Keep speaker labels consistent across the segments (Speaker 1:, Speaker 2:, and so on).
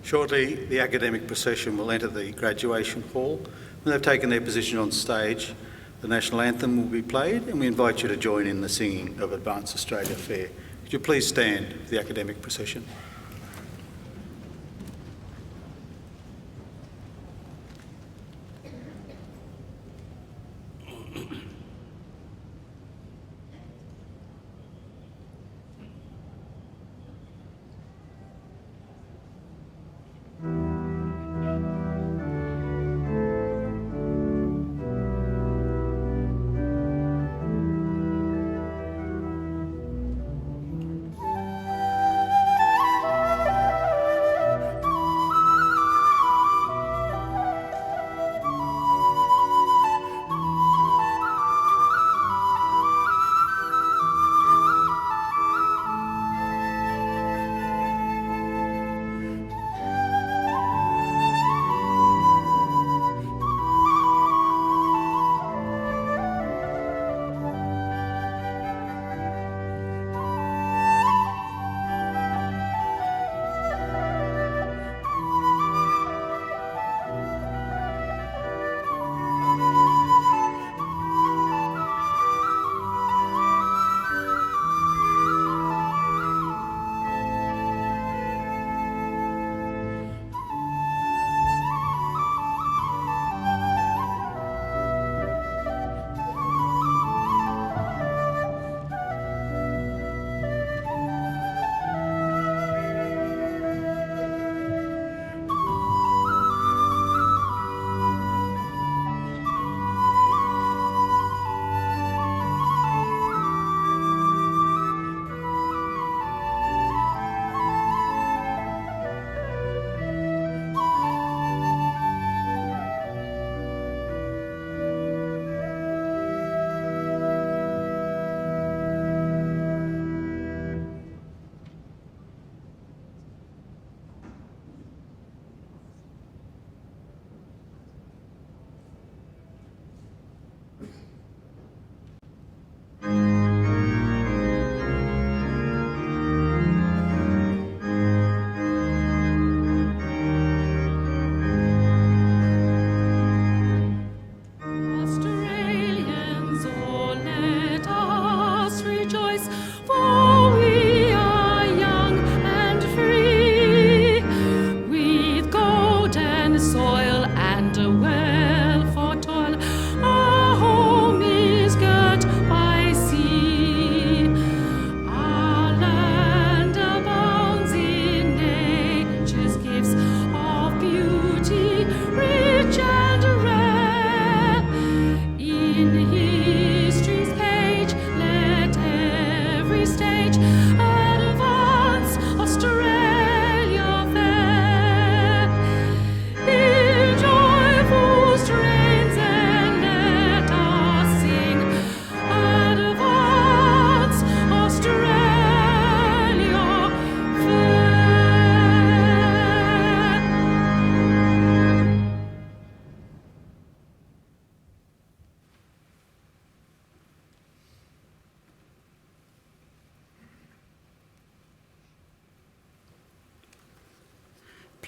Speaker 1: Shortly, the academic procession will enter the graduation hall. When they've taken their position on stage, the national anthem will be played, and we invite you to join in the singing of Advance Australia Fair. Could you please stand for the academic procession?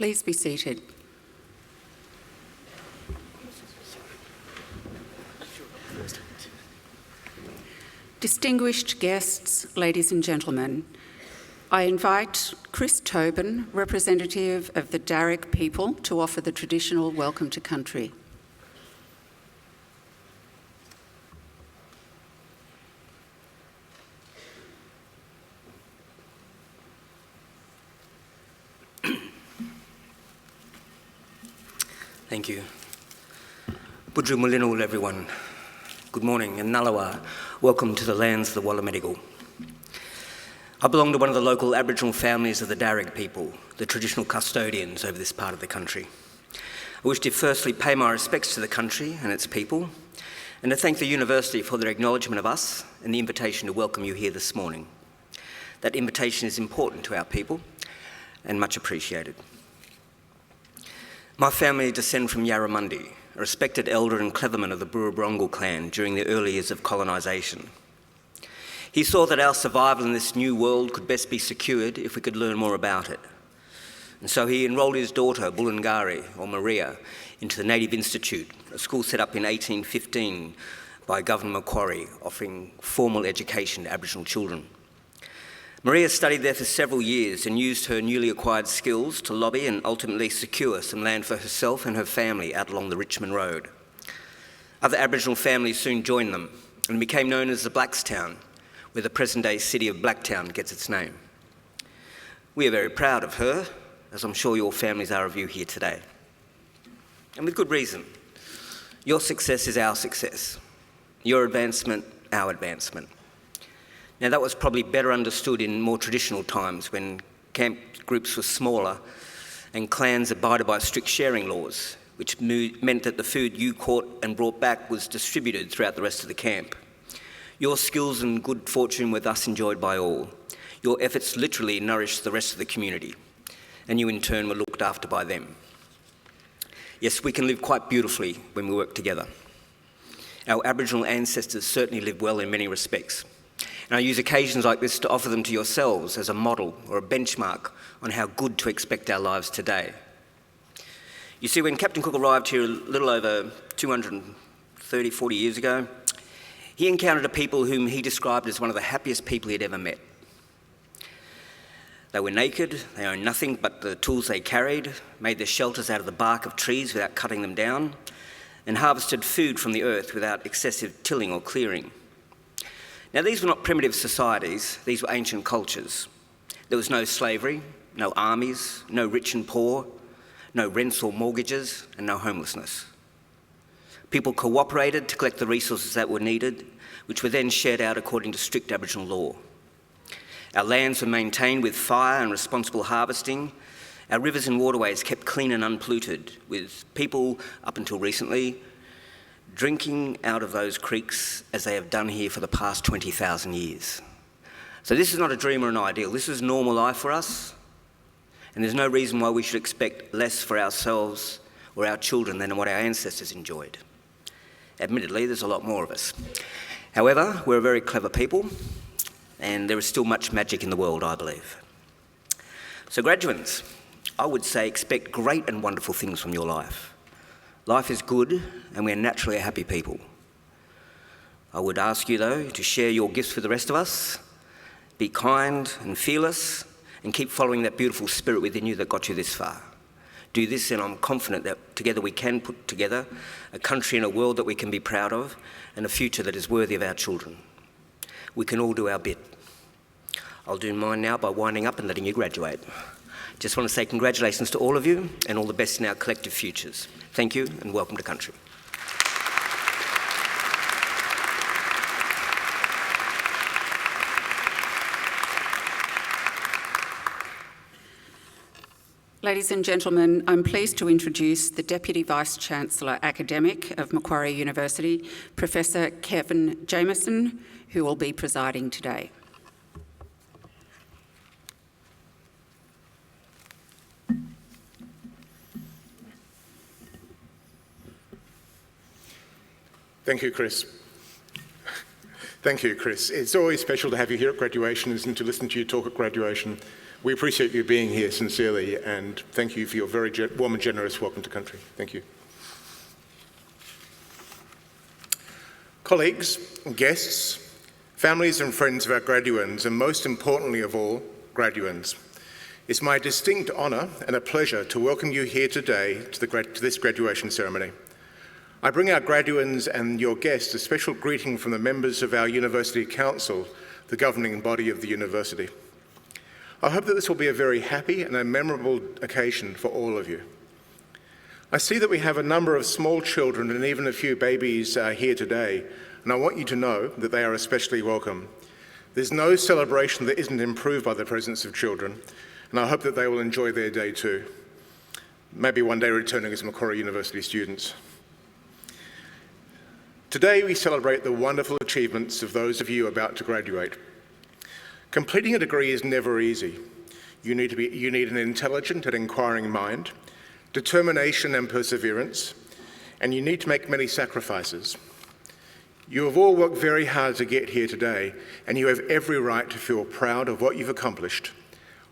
Speaker 2: Please be seated. Distinguished guests, ladies and gentlemen, I invite Chris Tobin, representative of the Darug people, to offer the traditional welcome to country.
Speaker 3: Thank you. Budru Mulinul, everyone. Good morning, and Nalawa. Welcome to the lands of the Wallamedigal. I belong to one of the local Aboriginal families of the Darug people, the traditional custodians over this part of the country. I wish to firstly pay my respects to the country and its people, and to thank the University for their acknowledgement of us and the invitation to welcome you here this morning. That invitation is important to our people and much appreciated. My family descend from Yarramundi, a respected elder and cleverman of the Burrabrongal clan during the early years of colonisation. He saw that our survival in this new world could best be secured if we could learn more about it. And so he enrolled his daughter, Bulungari, or Maria, into the Native Institute, a school set up in 1815 by Governor Macquarie, offering formal education to Aboriginal children. Maria studied there for several years and used her newly acquired skills to lobby and ultimately secure some land for herself and her family out along the Richmond Road. Other Aboriginal families soon joined them and became known as the Blackstown, where the present-day city of Blacktown gets its name. We are very proud of her, as I'm sure your families are of you here today. And with good reason. Your success is our success. Your advancement, our advancement. Now, that was probably better understood in more traditional times when camp groups were smaller and clans abided by strict sharing laws, which meant that the food you caught and brought back was distributed throughout the rest of the camp. Your skills and good fortune were thus enjoyed by all. Your efforts literally nourished the rest of the community, and you in turn were looked after by them. Yes, we can live quite beautifully when we work together. Our Aboriginal ancestors certainly lived well in many respects. And I use occasions like this to offer them to yourselves as a model or a benchmark on how good to expect our lives today. You see, when Captain Cook arrived here a little over 230, 40 years ago, he encountered a people whom he described as one of the happiest people he'd ever met. They were naked, they owned nothing but the tools they carried, made their shelters out of the bark of trees without cutting them down, and harvested food from the earth without excessive tilling or clearing. Now, these were not primitive societies, these were ancient cultures. There was no slavery, no armies, no rich and poor, no rents or mortgages, and no homelessness. People cooperated to collect the resources that were needed, which were then shared out according to strict Aboriginal law. Our lands were maintained with fire and responsible harvesting. Our rivers and waterways kept clean and unpolluted, with people, up until recently, drinking out of those creeks as they have done here for the past 20,000 years. So this is not a dream or an ideal. This is normal life for us, and there's no reason why we should expect less for ourselves or our children than what our ancestors enjoyed. Admittedly, there's a lot more of us. However, we're a very clever people, and there is still much magic in the world, I believe. So graduates, I would say expect great and wonderful things from your life. Life is good, and we are naturally a happy people. I would ask you, though, to share your gifts with the rest of us, be kind and fearless, and keep following that beautiful spirit within you that got you this far. Do this, and I'm confident that together we can put together a country and a world that we can be proud of, and a future that is worthy of our children. We can all do our bit. I'll do mine now by winding up and letting you graduate. Just want to say congratulations to all of you, and all the best in our collective futures. Thank you, and welcome to country.
Speaker 2: Ladies and gentlemen, I'm pleased to introduce the Deputy Vice-Chancellor Academic of Macquarie University, Professor Kevin Jamieson, who will be presiding today.
Speaker 4: Thank you, Chris. Thank you, Chris. It's always special to have you here at graduation and to listen to you talk at graduation. We appreciate you being here sincerely, and thank you for your very warm and generous welcome to country. Thank you. Colleagues, guests, Families and friends of our graduands, and most importantly of all, graduands, it's my distinct honour and a pleasure to welcome you here today to this graduation ceremony. I bring our graduands and your guests a special greeting from the members of our University Council, the governing body of the university. I hope that this will be a very happy and a memorable occasion for all of you. I see that we have a number of small children and even a few babies here today, and I want you to know that they are especially welcome. There's no celebration that isn't improved by the presence of children, and I hope that they will enjoy their day too. Maybe one day returning as Macquarie University students. Today we celebrate the wonderful achievements of those of you about to graduate. Completing a degree is never easy. You need an intelligent and inquiring mind, determination and perseverance, and you need to make many sacrifices. You have all worked very hard to get here today, and you have every right to feel proud of what you've accomplished.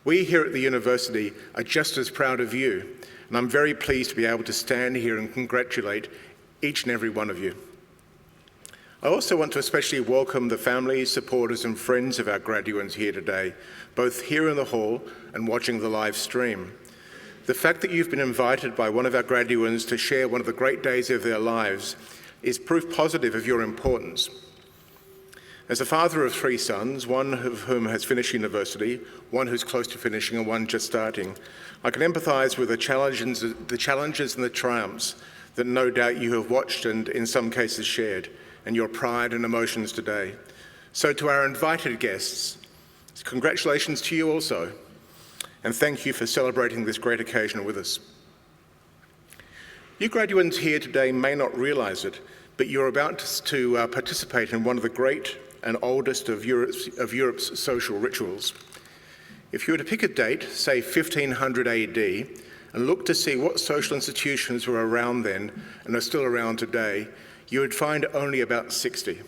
Speaker 4: We here at the university are just as proud of you, and I'm very pleased to be able to stand here and congratulate each and every one of you. I also want to especially welcome the families, supporters and friends of our graduands here today, both here in the hall and watching the live stream. The fact that you've been invited by one of our graduands to share one of the great days of their lives is proof positive of your importance. As a father of 3 sons, one of whom has finished university, one who's close to finishing and one just starting, I can empathise with the challenges and the triumphs that no doubt you have watched and in some cases shared, and your pride and emotions today. So to our invited guests, congratulations to you also, and thank you for celebrating this great occasion with us. You graduates here today may not realise it, but you're about to participate in one of the great and oldest of Europe's social rituals. If you were to pick a date, say 1500 AD, and look to see what social institutions were around then and are still around today, you would find only about 60,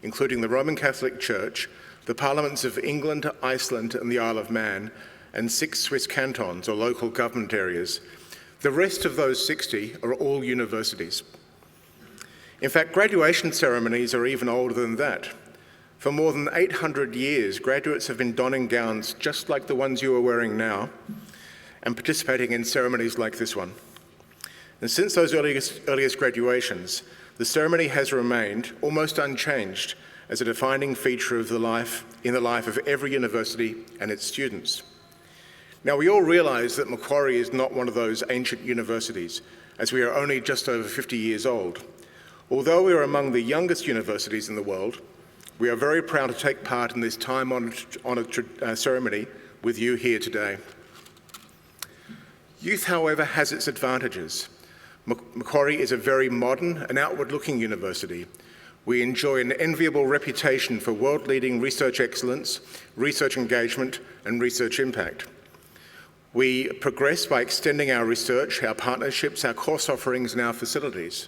Speaker 4: including the Roman Catholic Church, the parliaments of England, Iceland and the Isle of Man, and 6 Swiss cantons or local government areas. The rest of those 60 are all universities. In fact, graduation ceremonies are even older than that. For more than 800 years, graduates have been donning gowns just like the ones you are wearing now and participating in ceremonies like this one. And since those earliest graduations, the ceremony has remained almost unchanged as a defining feature of the life of every university and its students. Now, we all realise that Macquarie is not one of those ancient universities, as we are only just over 50 years old. Although we are among the youngest universities in the world, we are very proud to take part in this time-honoured ceremony with you here today. Youth, however, has its advantages. Macquarie is a very modern and outward-looking university. We enjoy an enviable reputation for world-leading research excellence, research engagement and research impact. We progress by extending our research, our partnerships, our course offerings and our facilities.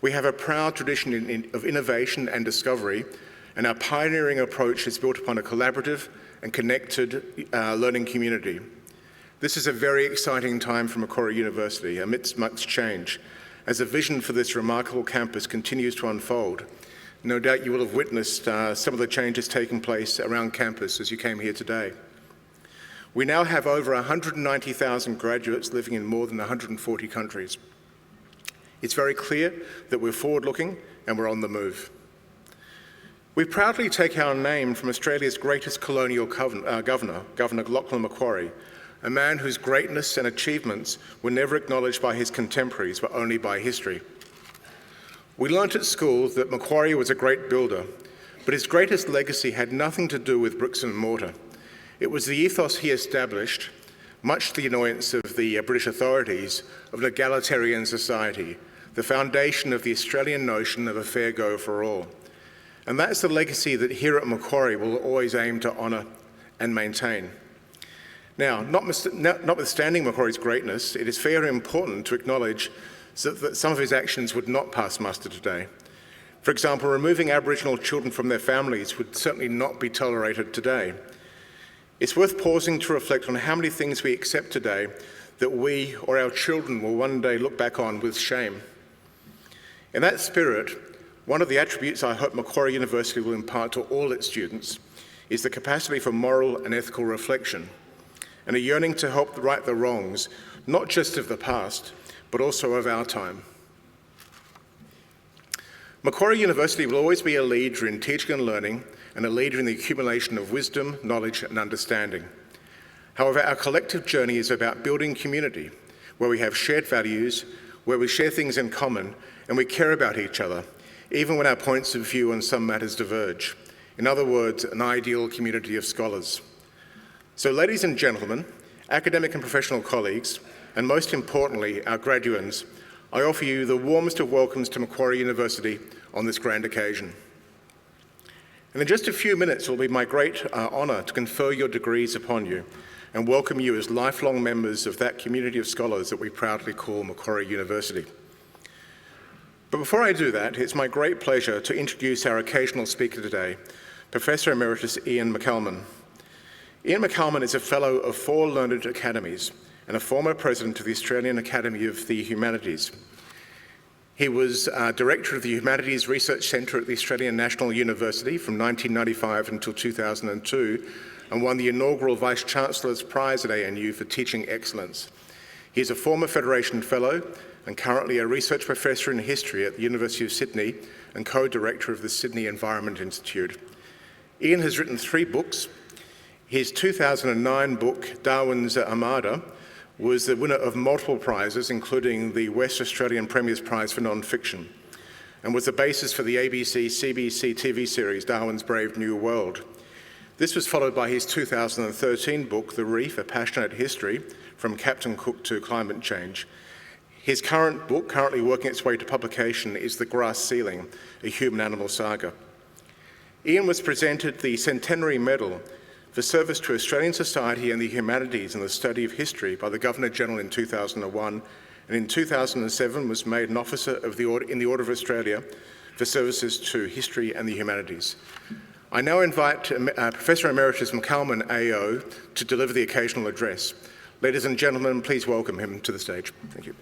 Speaker 4: We have a proud tradition of innovation and discovery, and our pioneering approach is built upon a collaborative and connected learning community. This is a very exciting time for Macquarie University amidst much change, as the vision for this remarkable campus continues to unfold. No doubt you will have witnessed some of the changes taking place around campus as you came here today. We now have over 190,000 graduates living in more than 140 countries. It's very clear that we're forward-looking and we're on the move. We proudly take our name from Australia's greatest colonial governor, Governor Lachlan Macquarie, a man whose greatness and achievements were never acknowledged by his contemporaries, but only by history. We learnt at school that Macquarie was a great builder, but his greatest legacy had nothing to do with bricks and mortar. It was the ethos he established, much to the annoyance of the British authorities, of an egalitarian society, the foundation of the Australian notion of a fair go for all. And that's the legacy that here at Macquarie we'll always aim to honour and maintain. Now, notwithstanding Macquarie's greatness, it is fair and important to acknowledge that some of his actions would not pass muster today. For example, removing Aboriginal children from their families would certainly not be tolerated today. It's worth pausing to reflect on how many things we accept today that we or our children will one day look back on with shame. In that spirit, One of the attributes I hope Macquarie University will impart to all its students is the capacity for moral and ethical reflection, and a yearning to help right the wrongs, not just of the past, but also of our time. Macquarie University will always be a leader in teaching and learning, and a leader in the accumulation of wisdom, knowledge, and understanding. However, our collective journey is about building community, where we have shared values, where we share things in common, and we care about each other, even when our points of view on some matters diverge. In other words, an ideal community of scholars. So, ladies and gentlemen, academic and professional colleagues, and most importantly, our graduands, I offer you the warmest of welcomes to Macquarie University on this grand occasion. And in just a few minutes, it will be my great honour to confer your degrees upon you and welcome you as lifelong members of that community of scholars that we proudly call Macquarie University. But before I do that, it's my great pleasure to introduce our occasional speaker today, Professor Emeritus Ian McCalman. Ian McCalman is a Fellow of 4 learned academies and a former President of the Australian Academy of the Humanities. He was Director of the Humanities Research Centre at the Australian National University from 1995 until 2002, and won the inaugural Vice-Chancellor's Prize at ANU for teaching excellence. He is a former Federation Fellow and currently a Research Professor in History at the University of Sydney and Co-Director of the Sydney Environment Institute. Ian has written 3 books. His 2009 book, Darwin's Armada, was the winner of multiple prizes, including the West Australian Premier's Prize for Non-Fiction, and was the basis for the ABC-CBC TV series Darwin's Brave New World. This was followed by his 2013 book, The Reef, A Passionate History, From Captain Cook to Climate Change. His current book, currently working its way to publication, is The Grass Ceiling, a human-animal saga. Ian was presented the Centenary Medal for service to Australian society and the humanities in the study of history by the Governor-General in 2001, and in 2007 was made an Officer in the Order of Australia for services to history and the humanities. I now invite Professor Emeritus McCalman, AO, to deliver the occasional address. Ladies and gentlemen, please welcome him to the stage. Thank you.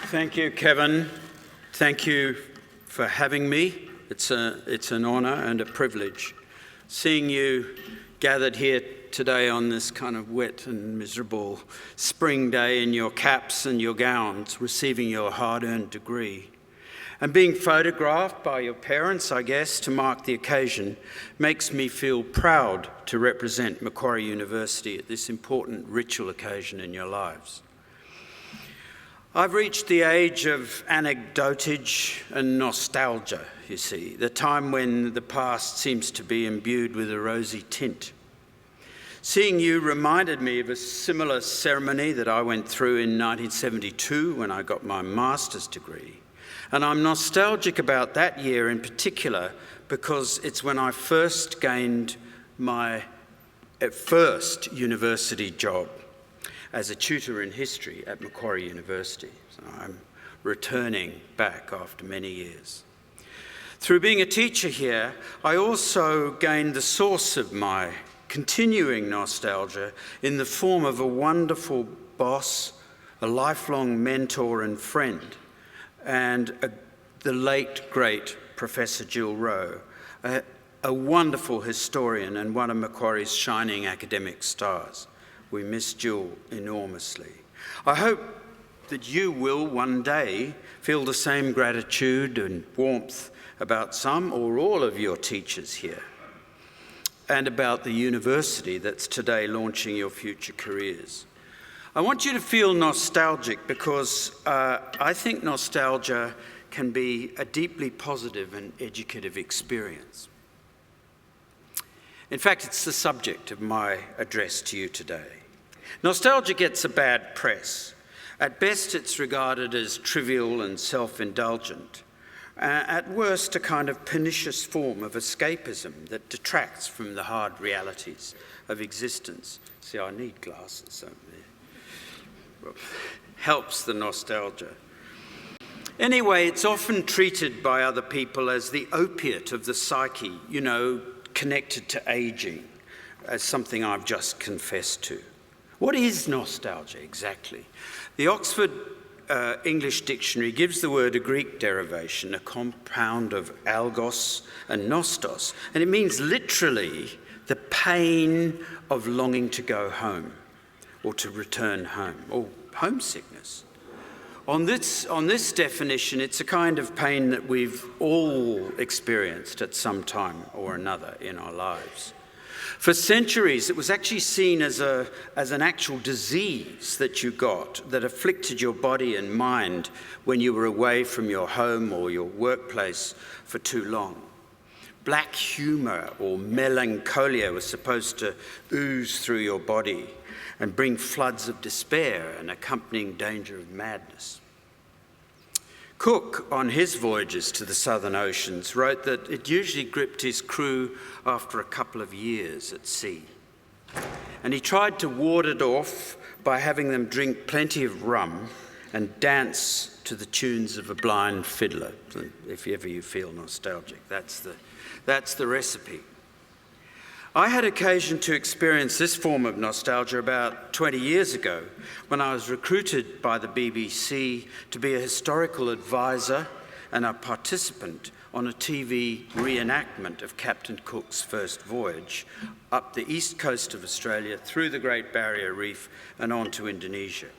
Speaker 5: Thank you, Kevin. Thank you for having me. It's an honour and a privilege. Seeing you gathered here today on this kind of wet and miserable spring day in your caps and your gowns, receiving your hard-earned degree. And being photographed by your parents, I guess, to mark the occasion, makes me feel proud to represent Macquarie University at this important ritual occasion in your lives. I've reached the age of anecdotage and nostalgia, you see, the time when the past seems to be imbued with a rosy tint. Seeing you reminded me of a similar ceremony that I went through in 1972 when I got my master's degree. And I'm nostalgic about that year in particular because it's when I first gained my first university job as a tutor in history at Macquarie University. So I'm returning back after many years. Through being a teacher here, I also gained the source of my continuing nostalgia in the form of a wonderful boss, a lifelong mentor and friend, and the late, great Professor Jill Rowe, a wonderful historian and one of Macquarie's shining academic stars. We miss Jill enormously. I hope that you will one day feel the same gratitude and warmth about some or all of your teachers here, and about the university that's today launching your future careers. I want you to feel nostalgic because I think nostalgia can be a deeply positive and educative experience. In fact, it's the subject of my address to you today. Nostalgia gets a bad press. At best, it's regarded as trivial and self-indulgent. At worst, a kind of pernicious form of escapism that detracts from the hard realities of existence. See, I need glasses, so helps the nostalgia. Anyway, it's often treated by other people as the opiate of the psyche, connected to ageing, as something I've just confessed to. What is nostalgia exactly? The Oxford English Dictionary gives the word a Greek derivation, a compound of algos and nostos, and it means literally the pain of longing to go home or to return home, or homesickness. On this definition, it's a kind of pain that we've all experienced at some time or another in our lives. For centuries, it was actually seen as an actual disease that you got that afflicted your body and mind when you were away from your home or your workplace for too long. Black humour or melancholia was supposed to ooze through your body and bring floods of despair and accompanying danger of madness. Cook, on his voyages to the southern oceans, wrote that it usually gripped his crew after a couple of years at sea. And he tried to ward it off by having them drink plenty of rum and dance to the tunes of a blind fiddler. If ever you feel nostalgic, that's the recipe. I had occasion to experience this form of nostalgia about 20 years ago when I was recruited by the BBC to be a historical advisor and a participant on a TV reenactment of Captain Cook's first voyage up the east coast of Australia, through the Great Barrier Reef and on to Indonesia.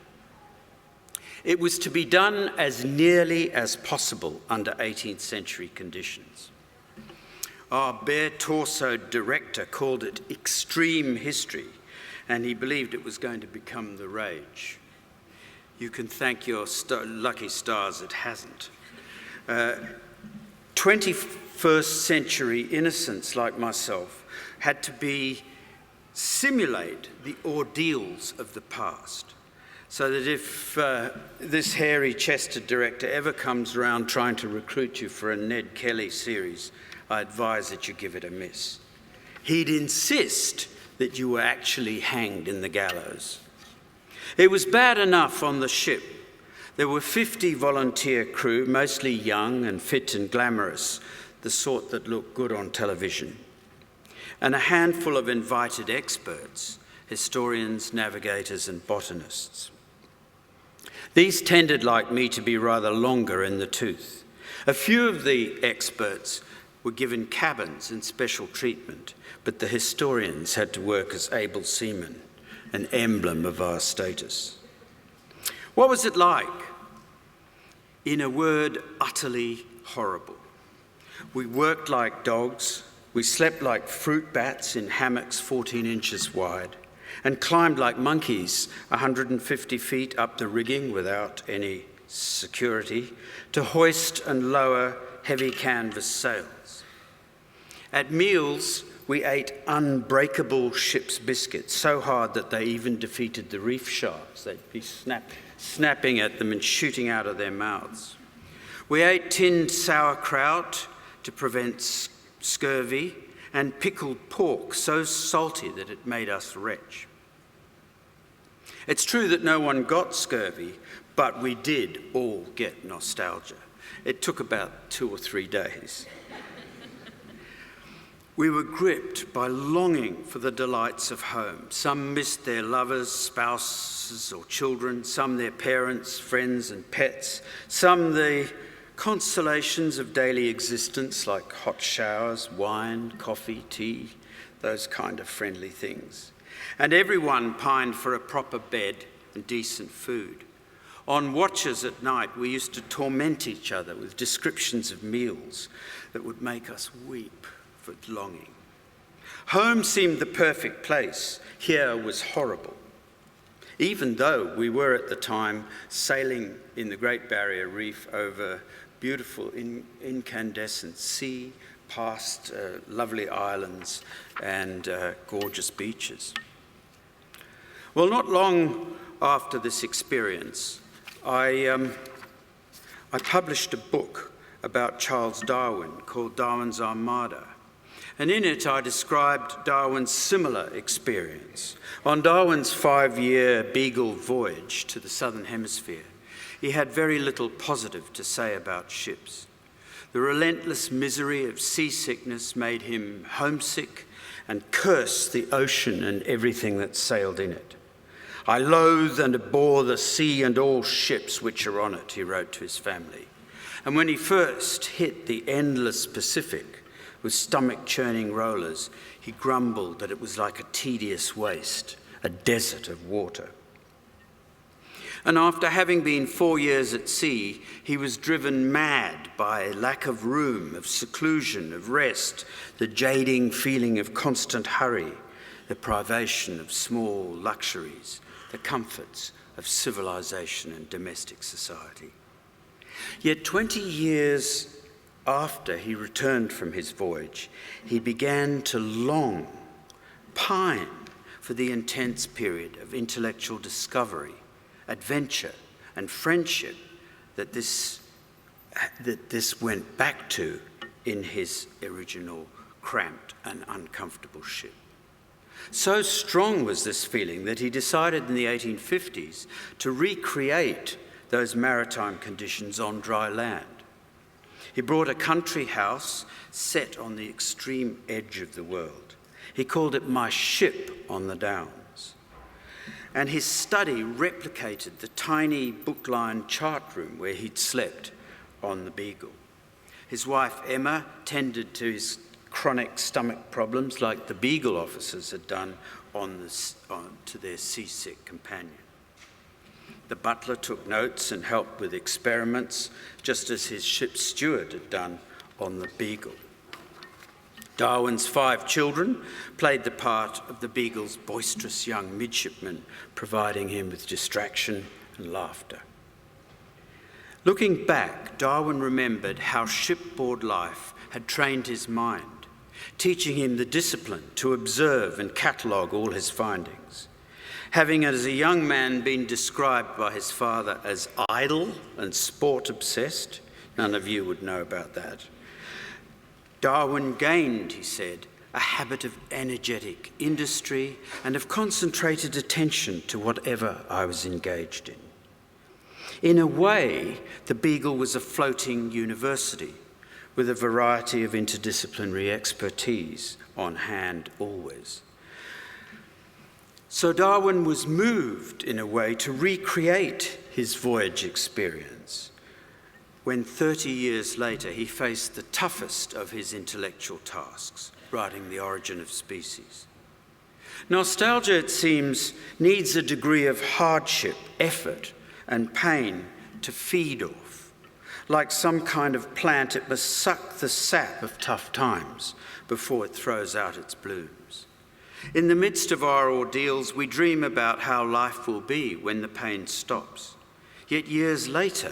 Speaker 5: It was to be done as nearly as possible under 18th century conditions. Our bare-torsoed director called it extreme history, and he believed it was going to become the rage. You can thank your lucky stars it hasn't. 21st century innocents like myself had to simulate the ordeals of the past, so that if this hairy-chested director ever comes around trying to recruit you for a Ned Kelly series, I advise that you give it a miss. He'd insist that you were actually hanged in the gallows. It was bad enough on the ship. There were 50 volunteer crew, mostly young and fit and glamorous, the sort that look good on television, and a handful of invited experts, historians, navigators, and botanists. These tended, like me, to be rather longer in the tooth. A few of the experts were given cabins and special treatment, but the historians had to work as able seamen, an emblem of our status. What was it like? In a word, utterly horrible. We worked like dogs, we slept like fruit bats in hammocks 14 inches wide, and climbed like monkeys 150 feet up the rigging without any security to hoist and lower heavy canvas sails. At meals, we ate unbreakable ship's biscuits, so hard that they even defeated the reef sharks. They'd be snapping at them and shooting out of their mouths. We ate tinned sauerkraut to prevent scurvy, and pickled pork so salty that it made us retch. It's true that no one got scurvy, but we did all get nostalgia. It took about 2 or 3 days. We were gripped by longing for the delights of home. Some missed their lovers, spouses, or children, some their parents, friends, and pets, some the consolations of daily existence like hot showers, wine, coffee, tea, those kind of friendly things. And everyone pined for a proper bed and decent food. On watches at night, we used to torment each other with descriptions of meals that would make us weep for longing. Home seemed the perfect place. Here was horrible. Even though we were at the time sailing in the Great Barrier Reef over beautiful incandescent sea, past lovely islands and gorgeous beaches. Well, not long after this experience, I published a book about Charles Darwin called Darwin's Armada. And in it, I described Darwin's similar experience. On Darwin's 5-year Beagle voyage to the Southern Hemisphere, he had very little positive to say about ships. The relentless misery of seasickness made him homesick and cursed the ocean and everything that sailed in it. I loathe and abhor the sea and all ships which are on it, he wrote to his family. And when he first hit the endless Pacific with stomach-churning rollers, he grumbled that it was like a tedious waste, a desert of water. And after having been 4 years at sea, he was driven mad by lack of room, of seclusion, of rest, the jading feeling of constant hurry, the privation of small luxuries, the comforts of civilization and domestic society. Yet 20 years after he returned from his voyage, he began to long, pine for the intense period of intellectual discovery, adventure and friendship that this went back to in his original cramped and uncomfortable ship. So strong was this feeling that he decided in the 1850s to recreate those maritime conditions on dry land. He brought a country house set on the extreme edge of the world. He called it My Ship on the Downs. And his study replicated the tiny book-lined chart room where he'd slept on the Beagle. His wife, Emma, tended to his chronic stomach problems like the Beagle officers had done to their seasick companion. The butler took notes and helped with experiments, just as his ship's steward had done on the Beagle. Darwin's 5 children played the part of the Beagle's boisterous young midshipmen, providing him with distraction and laughter. Looking back, Darwin remembered how shipboard life had trained his mind, teaching him the discipline to observe and catalogue all his findings. Having as a young man been described by his father as idle and sport-obsessed, none of you would know about that, Darwin gained, he said, a habit of energetic industry and of concentrated attention to whatever I was engaged in. In a way, the Beagle was a floating university with a variety of interdisciplinary expertise on hand always. So Darwin was moved in a way to recreate his voyage experience when 30 years later he faced the toughest of his intellectual tasks, writing The Origin of Species. Nostalgia, it seems, needs a degree of hardship, effort, and pain to feed off. Like some kind of plant, it must suck the sap of tough times before it throws out its blooms. In the midst of our ordeals, we dream about how life will be when the pain stops. Yet years later,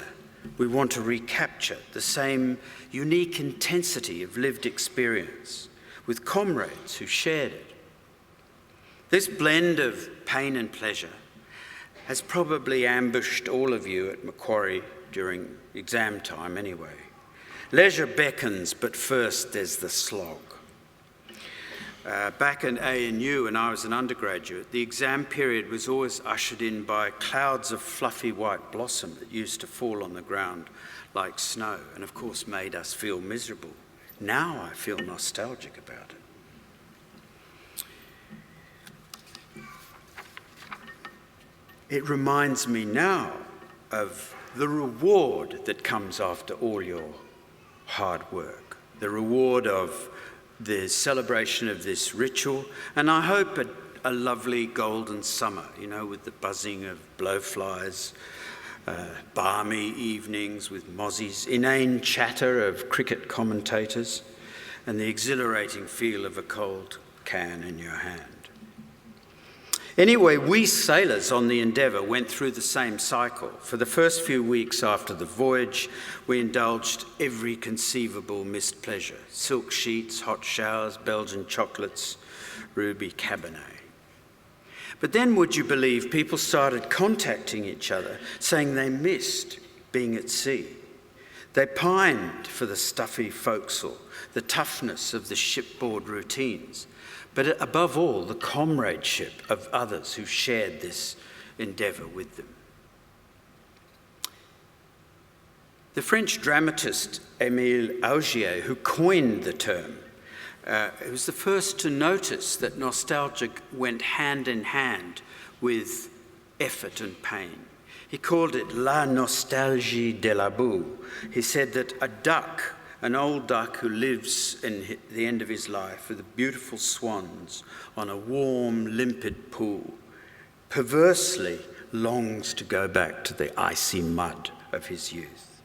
Speaker 5: we want to recapture the same unique intensity of lived experience with comrades who shared it. This blend of pain and pleasure has probably ambushed all of you at Macquarie during exam time anyway. Leisure beckons, but first there's the slog. Back in ANU, when I was an undergraduate, the exam period was always ushered in by clouds of fluffy white blossom that used to fall on the ground like snow and of course made us feel miserable. Now I feel nostalgic about it. It reminds me now of the reward that comes after all your hard work, the reward of the celebration of this ritual, and I hope a lovely golden summer, with the buzzing of blowflies, balmy evenings with mozzies, inane chatter of cricket commentators, and the exhilarating feel of a cold can in your hand. Anyway, we sailors on the Endeavour went through the same cycle. For the first few weeks after the voyage, we indulged every conceivable missed pleasure: silk sheets, hot showers, Belgian chocolates, ruby Cabernet. But then, would you believe, people started contacting each other, saying they missed being at sea. They pined for the stuffy forecastle, the toughness of the shipboard routines, but above all, the comradeship of others who shared this endeavour with them. The French dramatist Émile Augier, who coined the term, was the first to notice that nostalgia went hand in hand with effort and pain. He called it la nostalgie de la boue. He said that a duck, an old duck who lives in the end of his life with the beautiful swans on a warm, limpid pool, perversely longs to go back to the icy mud of his youth.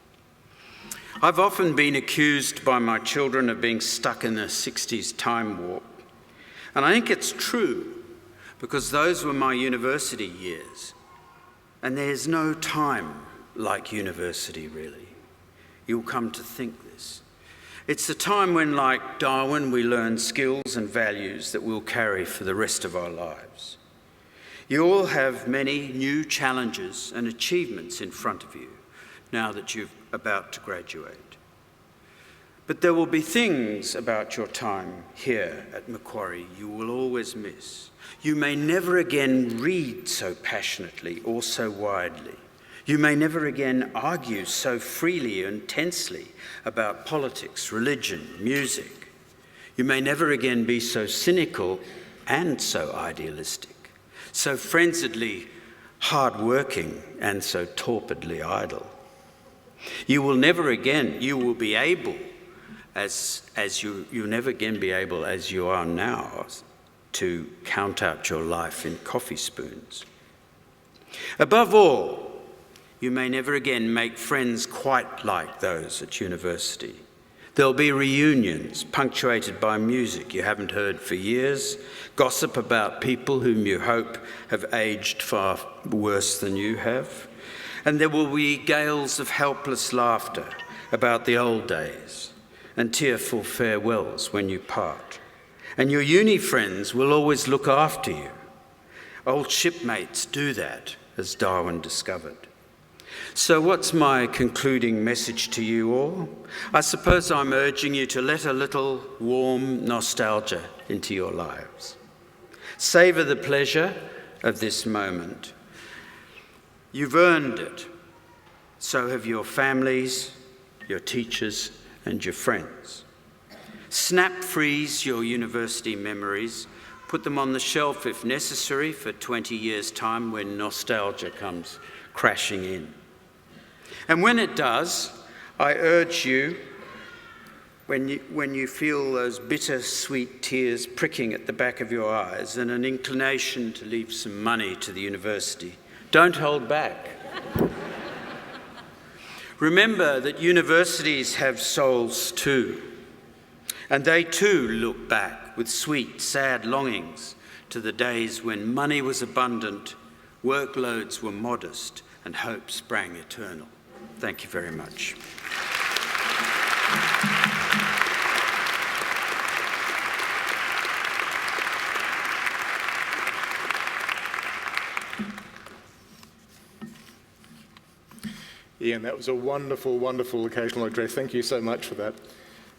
Speaker 5: I've often been accused by my children of being stuck in a 60s time warp. And I think it's true, because those were my university years. And there's no time like university, really. You'll come to think this. It's the time when, like Darwin, we learn skills and values that we'll carry for the rest of our lives. You all have many new challenges and achievements in front of you now that you're about to graduate. But there will be things about your time here at Macquarie you will always miss. You may never again read so passionately or so widely. You may never again argue so freely and intensely about politics, religion, music. You may never again be so cynical and so idealistic, so frenziedly hard-working and so torpidly idle. You will never again, you will be able, you'll never again be able as you are now to count out your life in coffee spoons. Above all, you may never again make friends quite like those at university. There'll be reunions punctuated by music you haven't heard for years, gossip about people whom you hope have aged far worse than you have, and there will be gales of helpless laughter about the old days and tearful farewells when you part. And your uni friends will always look after you. Old shipmates do that, as Darwin discovered. So what's my concluding message to you all? I suppose I'm urging you to let a little warm nostalgia into your lives. Savour the pleasure of this moment. You've earned it. So have your families, your teachers, and your friends. Snap freeze your university memories. Put them on the shelf if necessary for 20 years' time when nostalgia comes crashing in. And when it does, I urge you, when you feel those bitter-sweet tears pricking at the back of your eyes and an inclination to leave some money to the university, don't hold back. Remember that universities have souls too, and they too look back with sweet, sad longings to the days when money was abundant, workloads were modest, and hope sprang eternal. Thank you very much.
Speaker 4: Ian, that was a wonderful, wonderful occasional address. Thank you so much for that.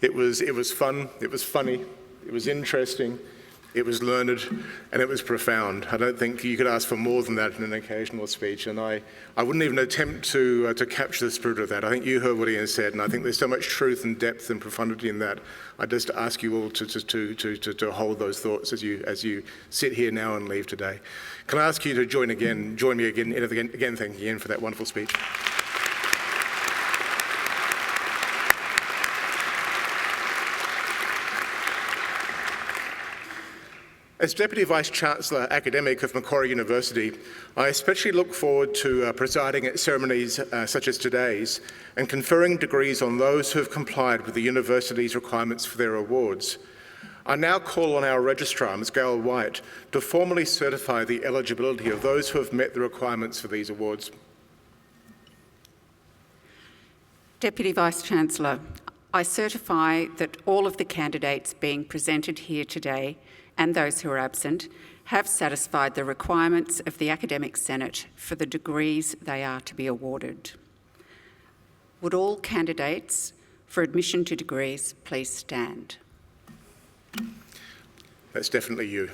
Speaker 4: It was fun, it was funny, it was interesting, it was learned, and it was profound. I don't think you could ask for more than that in an occasional speech, and I wouldn't even attempt to capture the spirit of that. I think you heard what Ian said, and I think there's so much truth and depth and profundity in that. I just ask you all to hold those thoughts as you sit here now and leave today. Can I ask you to join me again thanking Ian for that wonderful speech. As Deputy Vice-Chancellor Academic of Macquarie University, I especially look forward to presiding at ceremonies such as today's and conferring degrees on those who have complied with the university's requirements for their awards. I now call on our Registrar, Ms Gail White, to formally certify the eligibility of those who have met the requirements for these awards.
Speaker 2: Deputy Vice-Chancellor, I certify that all of the candidates being presented here today and those who are absent have satisfied the requirements of the Academic Senate for the degrees they are to be awarded. Would all candidates for admission to degrees please stand?
Speaker 4: That's definitely you.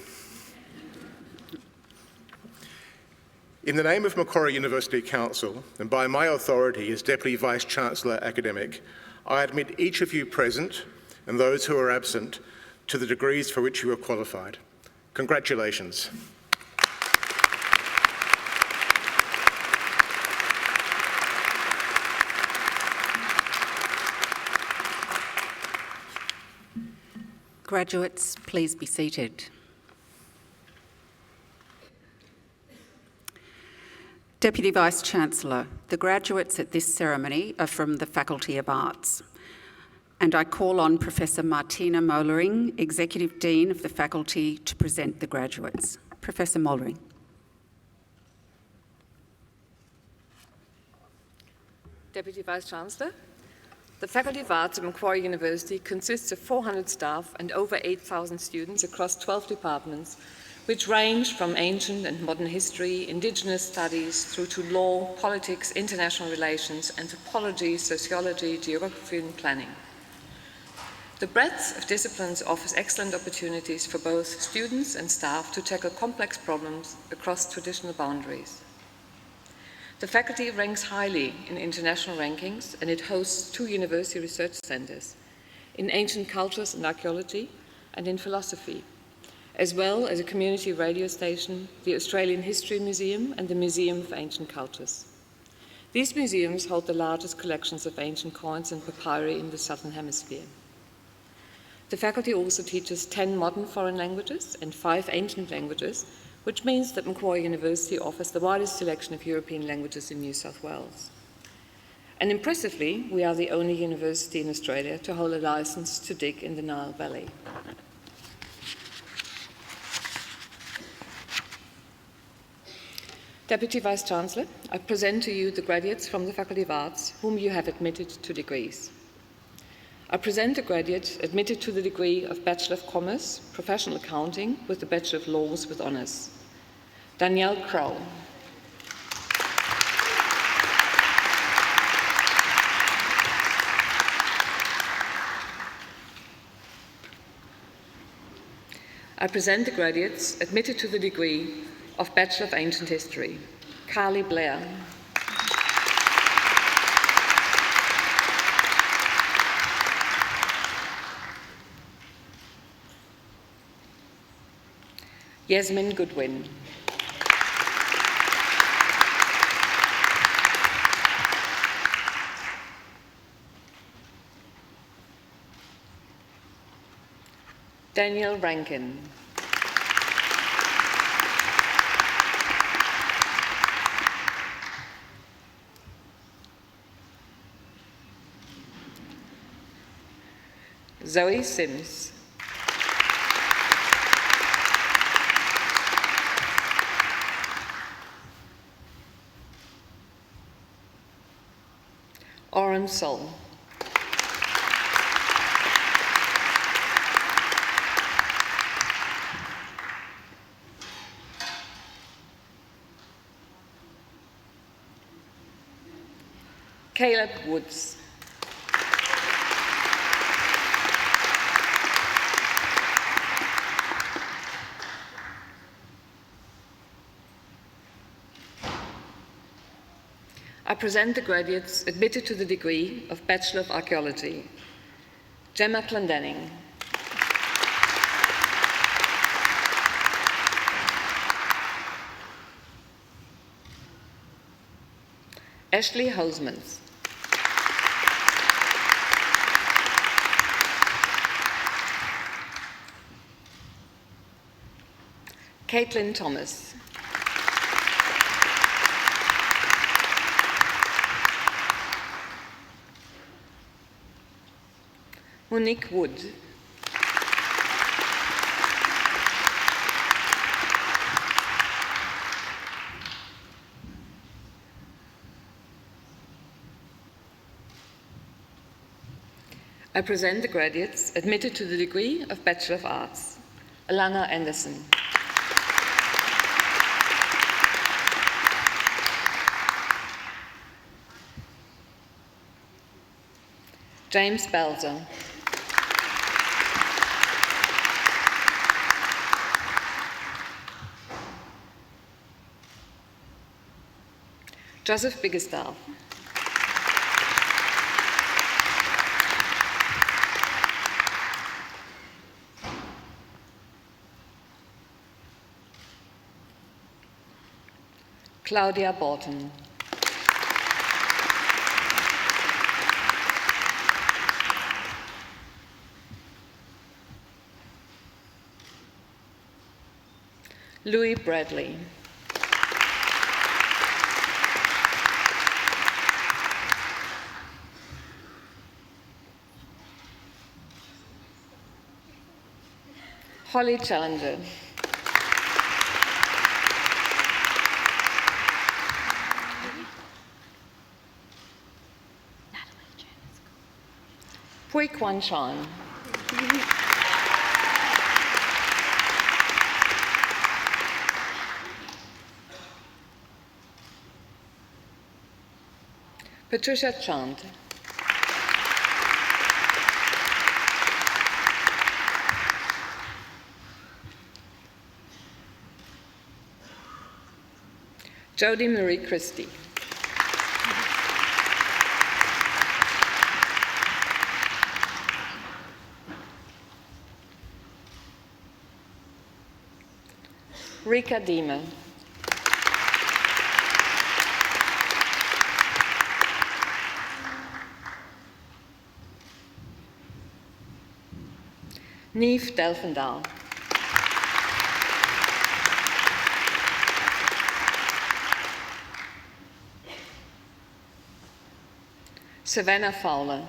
Speaker 4: In the name of Macquarie University Council, and by my authority as Deputy Vice-Chancellor Academic, I admit each of you present and those who are absent to the degrees for which you are qualified. Congratulations.
Speaker 2: Graduates, please be seated. Deputy Vice-Chancellor, the graduates at this ceremony are from the Faculty of Arts, and I call on Professor Martina Mollering, Executive Dean of the Faculty, to present the graduates. Professor Mollering.
Speaker 6: Deputy Vice-Chancellor, the Faculty of Arts at Macquarie University consists of 400 staff and over 8,000 students across 12 departments, which range from ancient and modern history, Indigenous studies, through to law, politics, international relations, anthropology, sociology, geography and planning. The breadth of disciplines offers excellent opportunities for both students and staff to tackle complex problems across traditional boundaries. The faculty ranks highly in international rankings, and it hosts 2 university research centres, in ancient cultures and archaeology and in philosophy, as well as a community radio station, the Australian History Museum and the Museum of Ancient Cultures. These museums hold the largest collections of ancient coins and papyri in the Southern Hemisphere. The faculty also teaches 10 modern foreign languages and 5 ancient languages, which means that Macquarie University offers the widest selection of European languages in New South Wales. And impressively, we are the only university in Australia to hold a licence to dig in the Nile Valley. Deputy Vice-Chancellor, I present to you the graduates from the Faculty of Arts whom you have admitted to degrees. I present the graduate admitted to the degree of Bachelor of Commerce, Professional Accounting with the Bachelor of Laws with Honours. Danielle Crow. I present the graduates admitted to the degree of Bachelor of Ancient History. Carly Blair. Yasmin Goodwin. Daniel Rankin. Zoe Sims. Oren Sol. Caleb Woods. I present the graduates admitted to the degree of Bachelor of Archaeology. Gemma Clendenning. Ashley Hosemans. Caitlin Thomas. Monique Wood. I present the graduates admitted to the degree of Bachelor of Arts. Alana Anderson. James Belzer. Joseph Biggerstaff. Claudia Borton. Louis Bradley. Holly Challenger. Pui Kwan Chan. Patricia Chant. Jodie Marie Christie. Rika Diemer. Niamh Delfendaal. Savannah Fowler.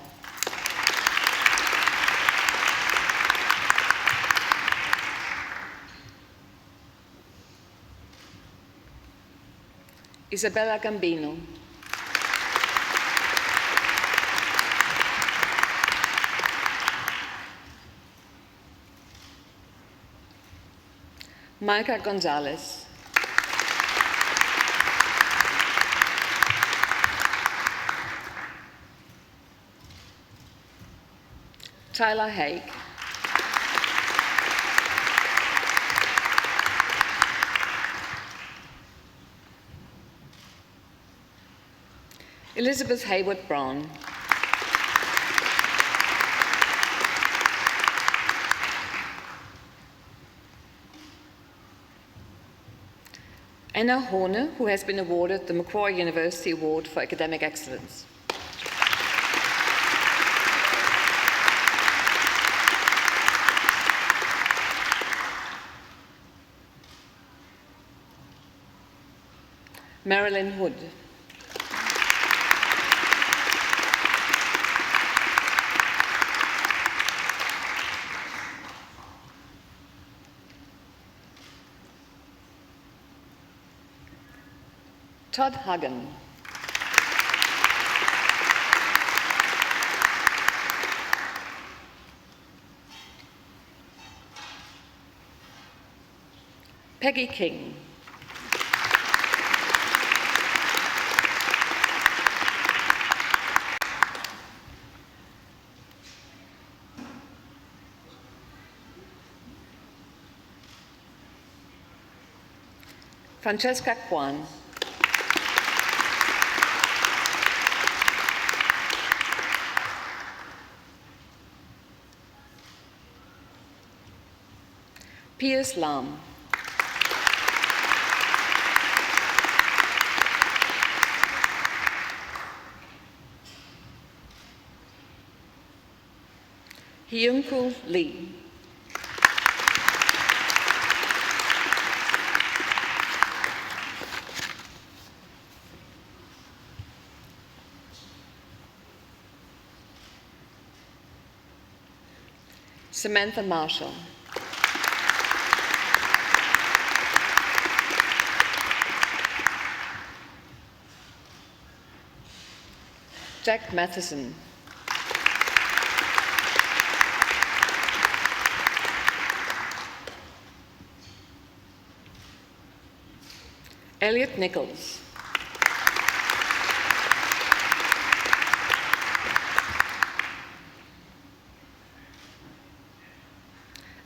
Speaker 6: Isabella Gambino. Micah Gonzalez. Tyler Haig. Elizabeth Hayward Brown. Anna Horner, who has been awarded the Macquarie University Award for Academic Excellence. Marilyn Hood. Todd Hagen. Peggy King. Francesca Kwan. Piers Lam. Hyunku Lee. Samantha Marshall. Jack Matheson. Elliot Nichols.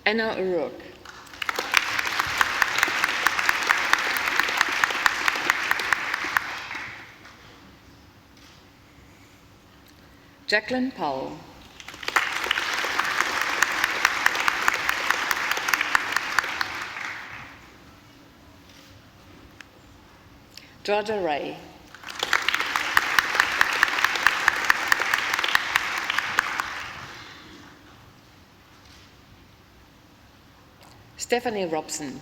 Speaker 6: Anna O'Rourke. Jacqueline Powell. Georgia Ray. Stephanie Robson.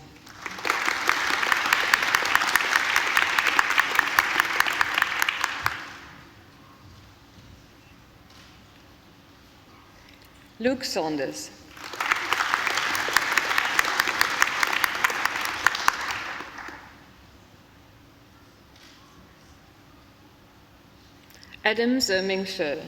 Speaker 6: Luke Saunders. Adam Zerming Shi.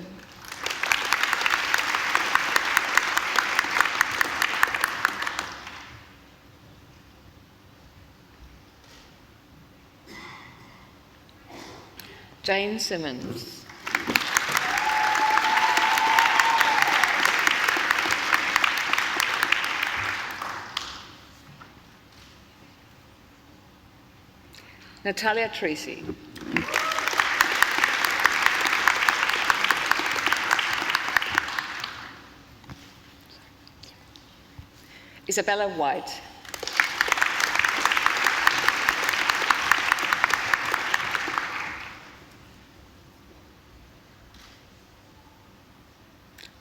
Speaker 6: Jane Simmons. Natalia Tracy. Isabella White.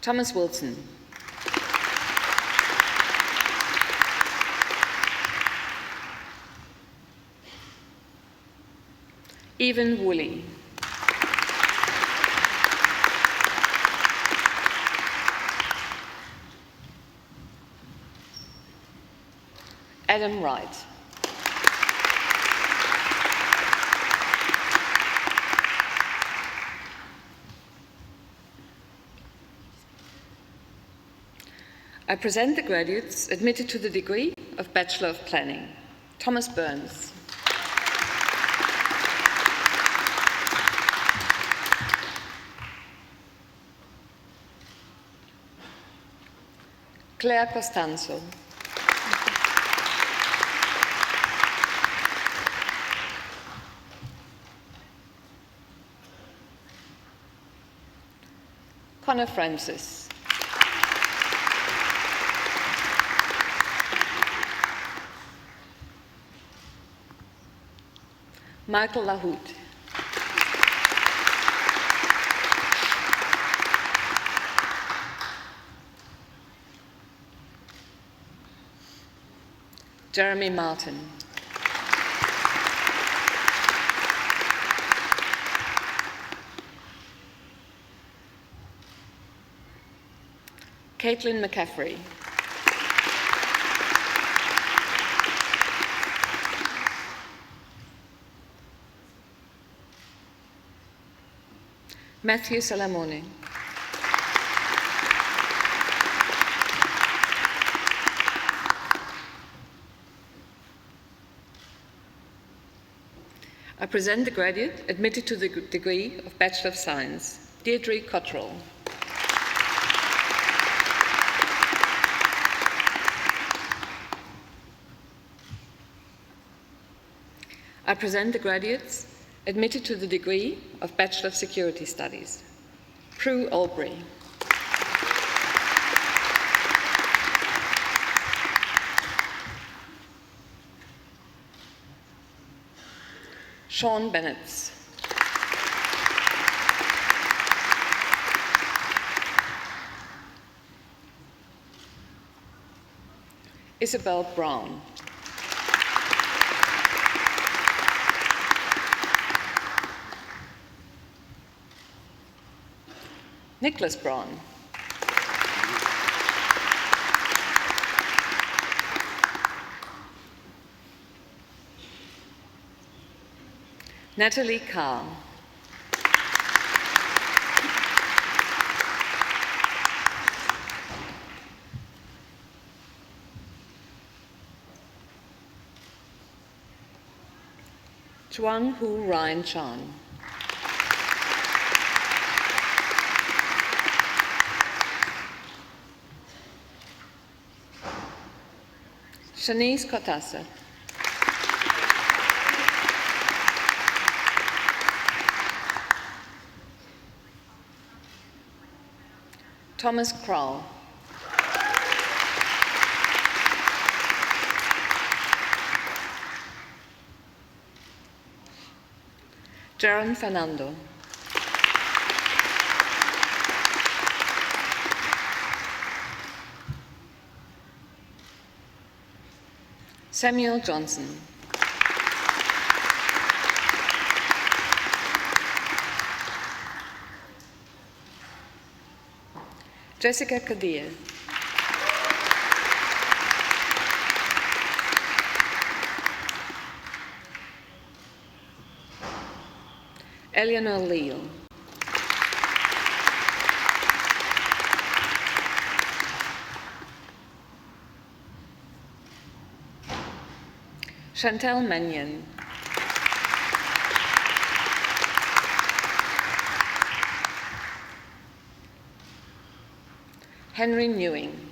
Speaker 6: Thomas Wilson. Evan Woolley. Adam Wright. I present the graduates admitted to the degree of Bachelor of Planning. Thomas Burns. Claire Costanzo. Connor Francis. Michael Lahoud. Jeremy Martin. Caitlin McCaffrey. Matthew Salamone. I present the graduate admitted to the degree of Bachelor of Science, Deirdre Cottrell. I present the graduates admitted to the degree of Bachelor of Security Studies, Prue Albury. Sean Bennett. Isabel Brown. Nicholas Braun. Natalie Carr. Chuang Hu Ryan Chan. Shanice Kotasa. Thomas Kroll. Jaron Fernando. Samuel Johnson. Jessica Kadir. Eleanor Leal. Chantal Mannion. Henry Newing.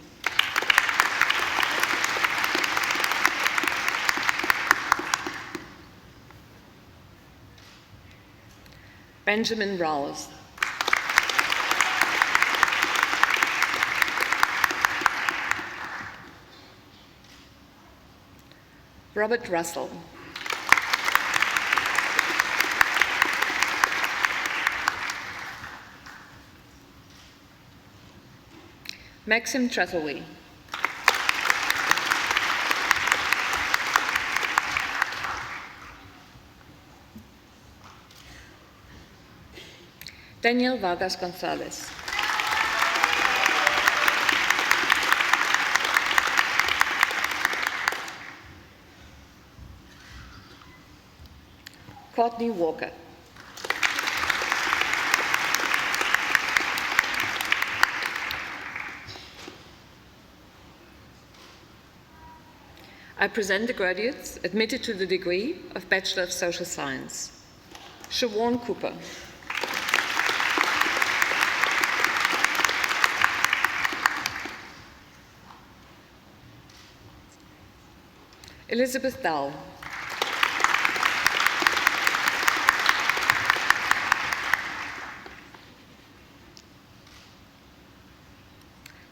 Speaker 6: Benjamin Rawls. Robert Russell. Maxim Trethewey. Daniel Vargas Gonzalez. Courtney Walker. I present the graduates admitted to the degree of Bachelor of Social Science. Siobhan Cooper. Elizabeth Dahl.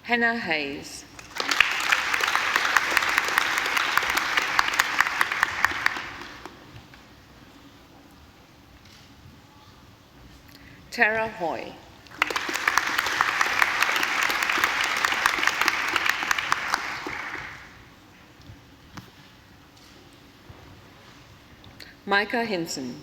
Speaker 6: Hannah Hayes. Tara Hoy. Micah Hinson.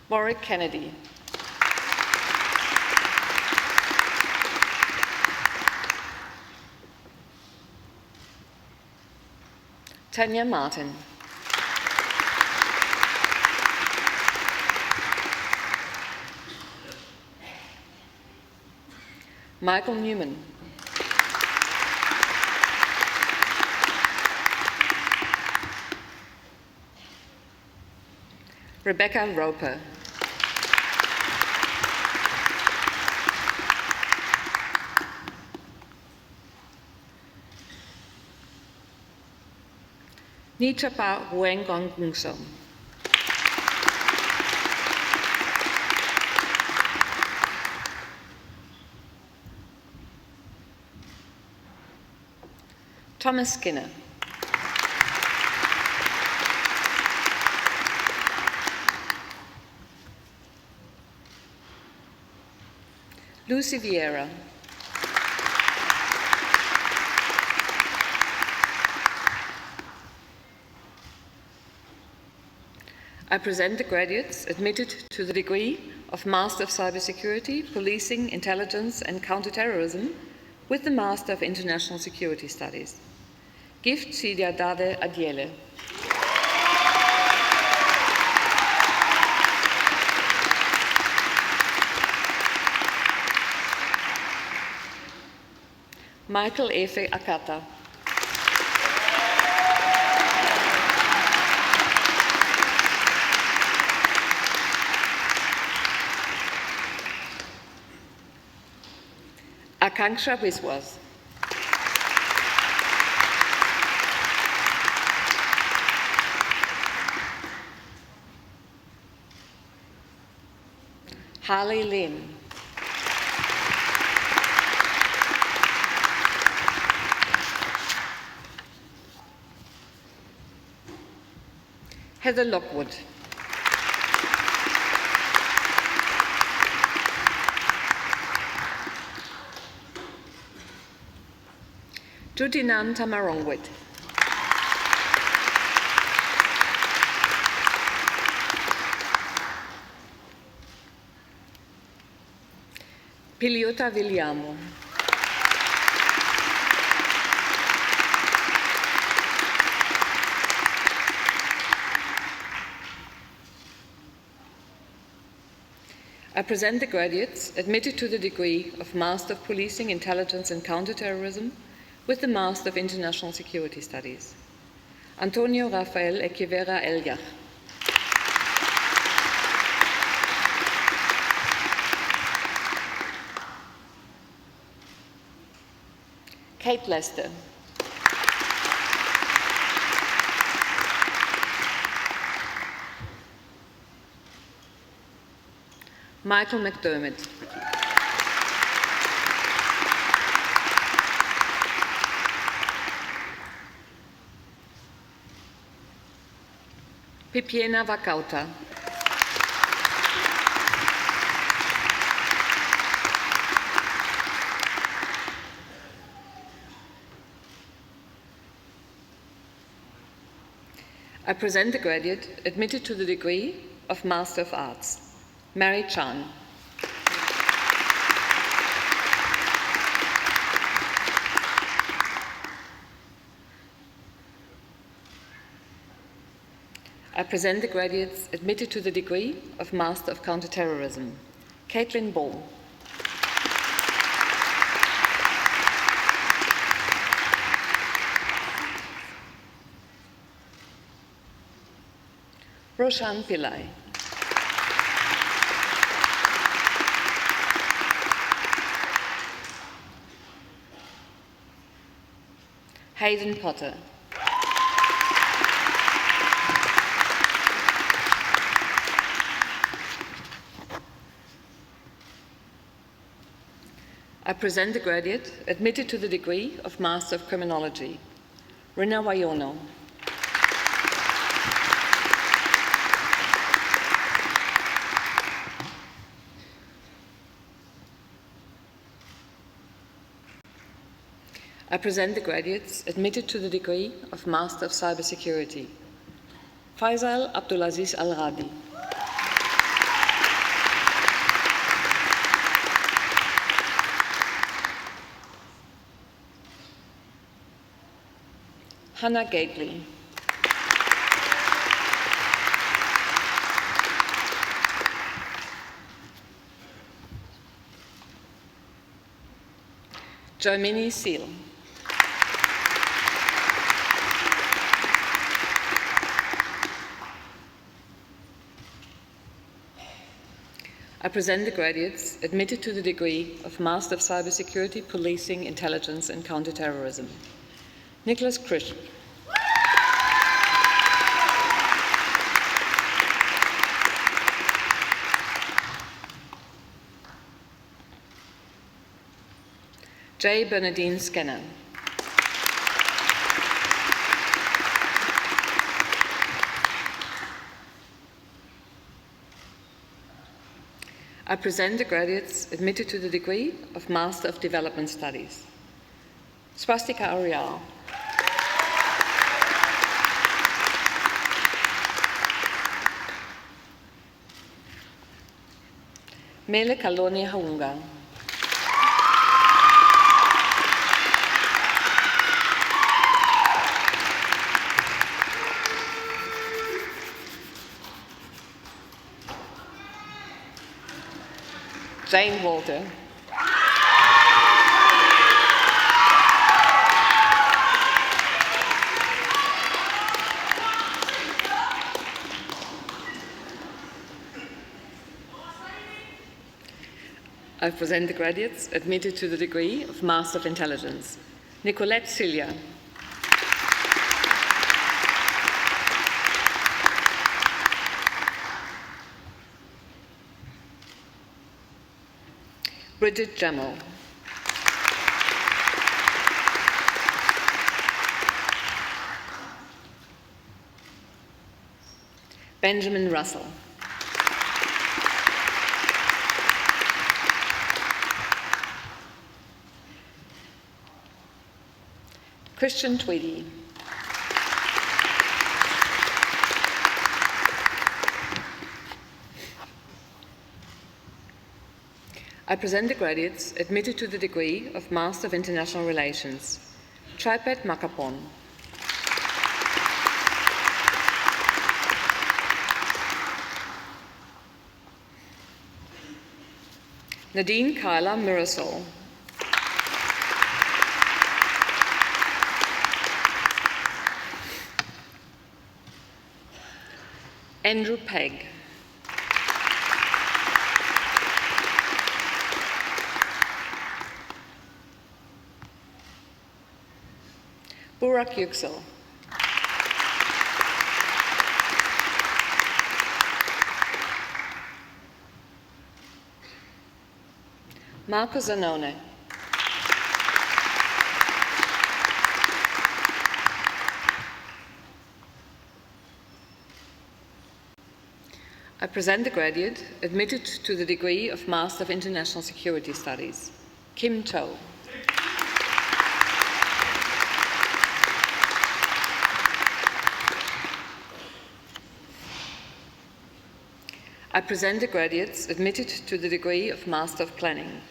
Speaker 6: Warwick Kennedy. Tanya Martin. Michael Newman. Rebecca Roper. Nichapa Huengongungsom. Thomas Skinner. Lucy Vieira. I present the graduates admitted to the degree of Master of Cybersecurity, Policing, Intelligence and Counterterrorism with the Master of International Security Studies. Gift Sidiadade Adiele. Michael Efe Akata. Akanksha Biswas. Harley Lim. Heather Lockwood. Judinan Tamarongwit. Piliota Viliamo. I present the graduates admitted to the degree of Master of Policing, Intelligence and Counterterrorism with the Master of International Security Studies. Antonio Rafael Echeverra Eljach. Kate Lester. Michael McDermott. Pipiena Vakauta. I present the graduate admitted to the degree of Master of Arts. Mary Chan. I present the graduates admitted to the degree of Master of Counterterrorism. Caitlin Ball. Roshan Pillai. Hayden Potter. I present the graduate admitted to the degree of Master of Criminology. Rina Wayono. I present the graduates admitted to the degree of Master of Cybersecurity. Faisal Abdulaziz Al-Radi. Hannah Gately. Joemini Seal. I present the graduates admitted to the degree of Master of Cybersecurity, Policing, Intelligence and Counterterrorism. Nicholas Krish. J. Bernadine Scanner. I present the graduates admitted to the degree of Master of Development Studies. Swastika Arial. Mele Kalone Haunga. Jane Walter. I present the graduates admitted to the degree of Master of Intelligence. Nicolette Cilia. Bridget Jamal. Benjamin Russell. Christian Tweedy. I present the graduates admitted to the degree of Master of International Relations. Tripet Makapon. Nadine Kyla Mirasol. Andrew Pegg. Burak Yüksel. Marco Zanone. I present the graduate admitted to the degree of Master of International Security Studies, Kim To. I present the graduates admitted to the degree of Master of Planning,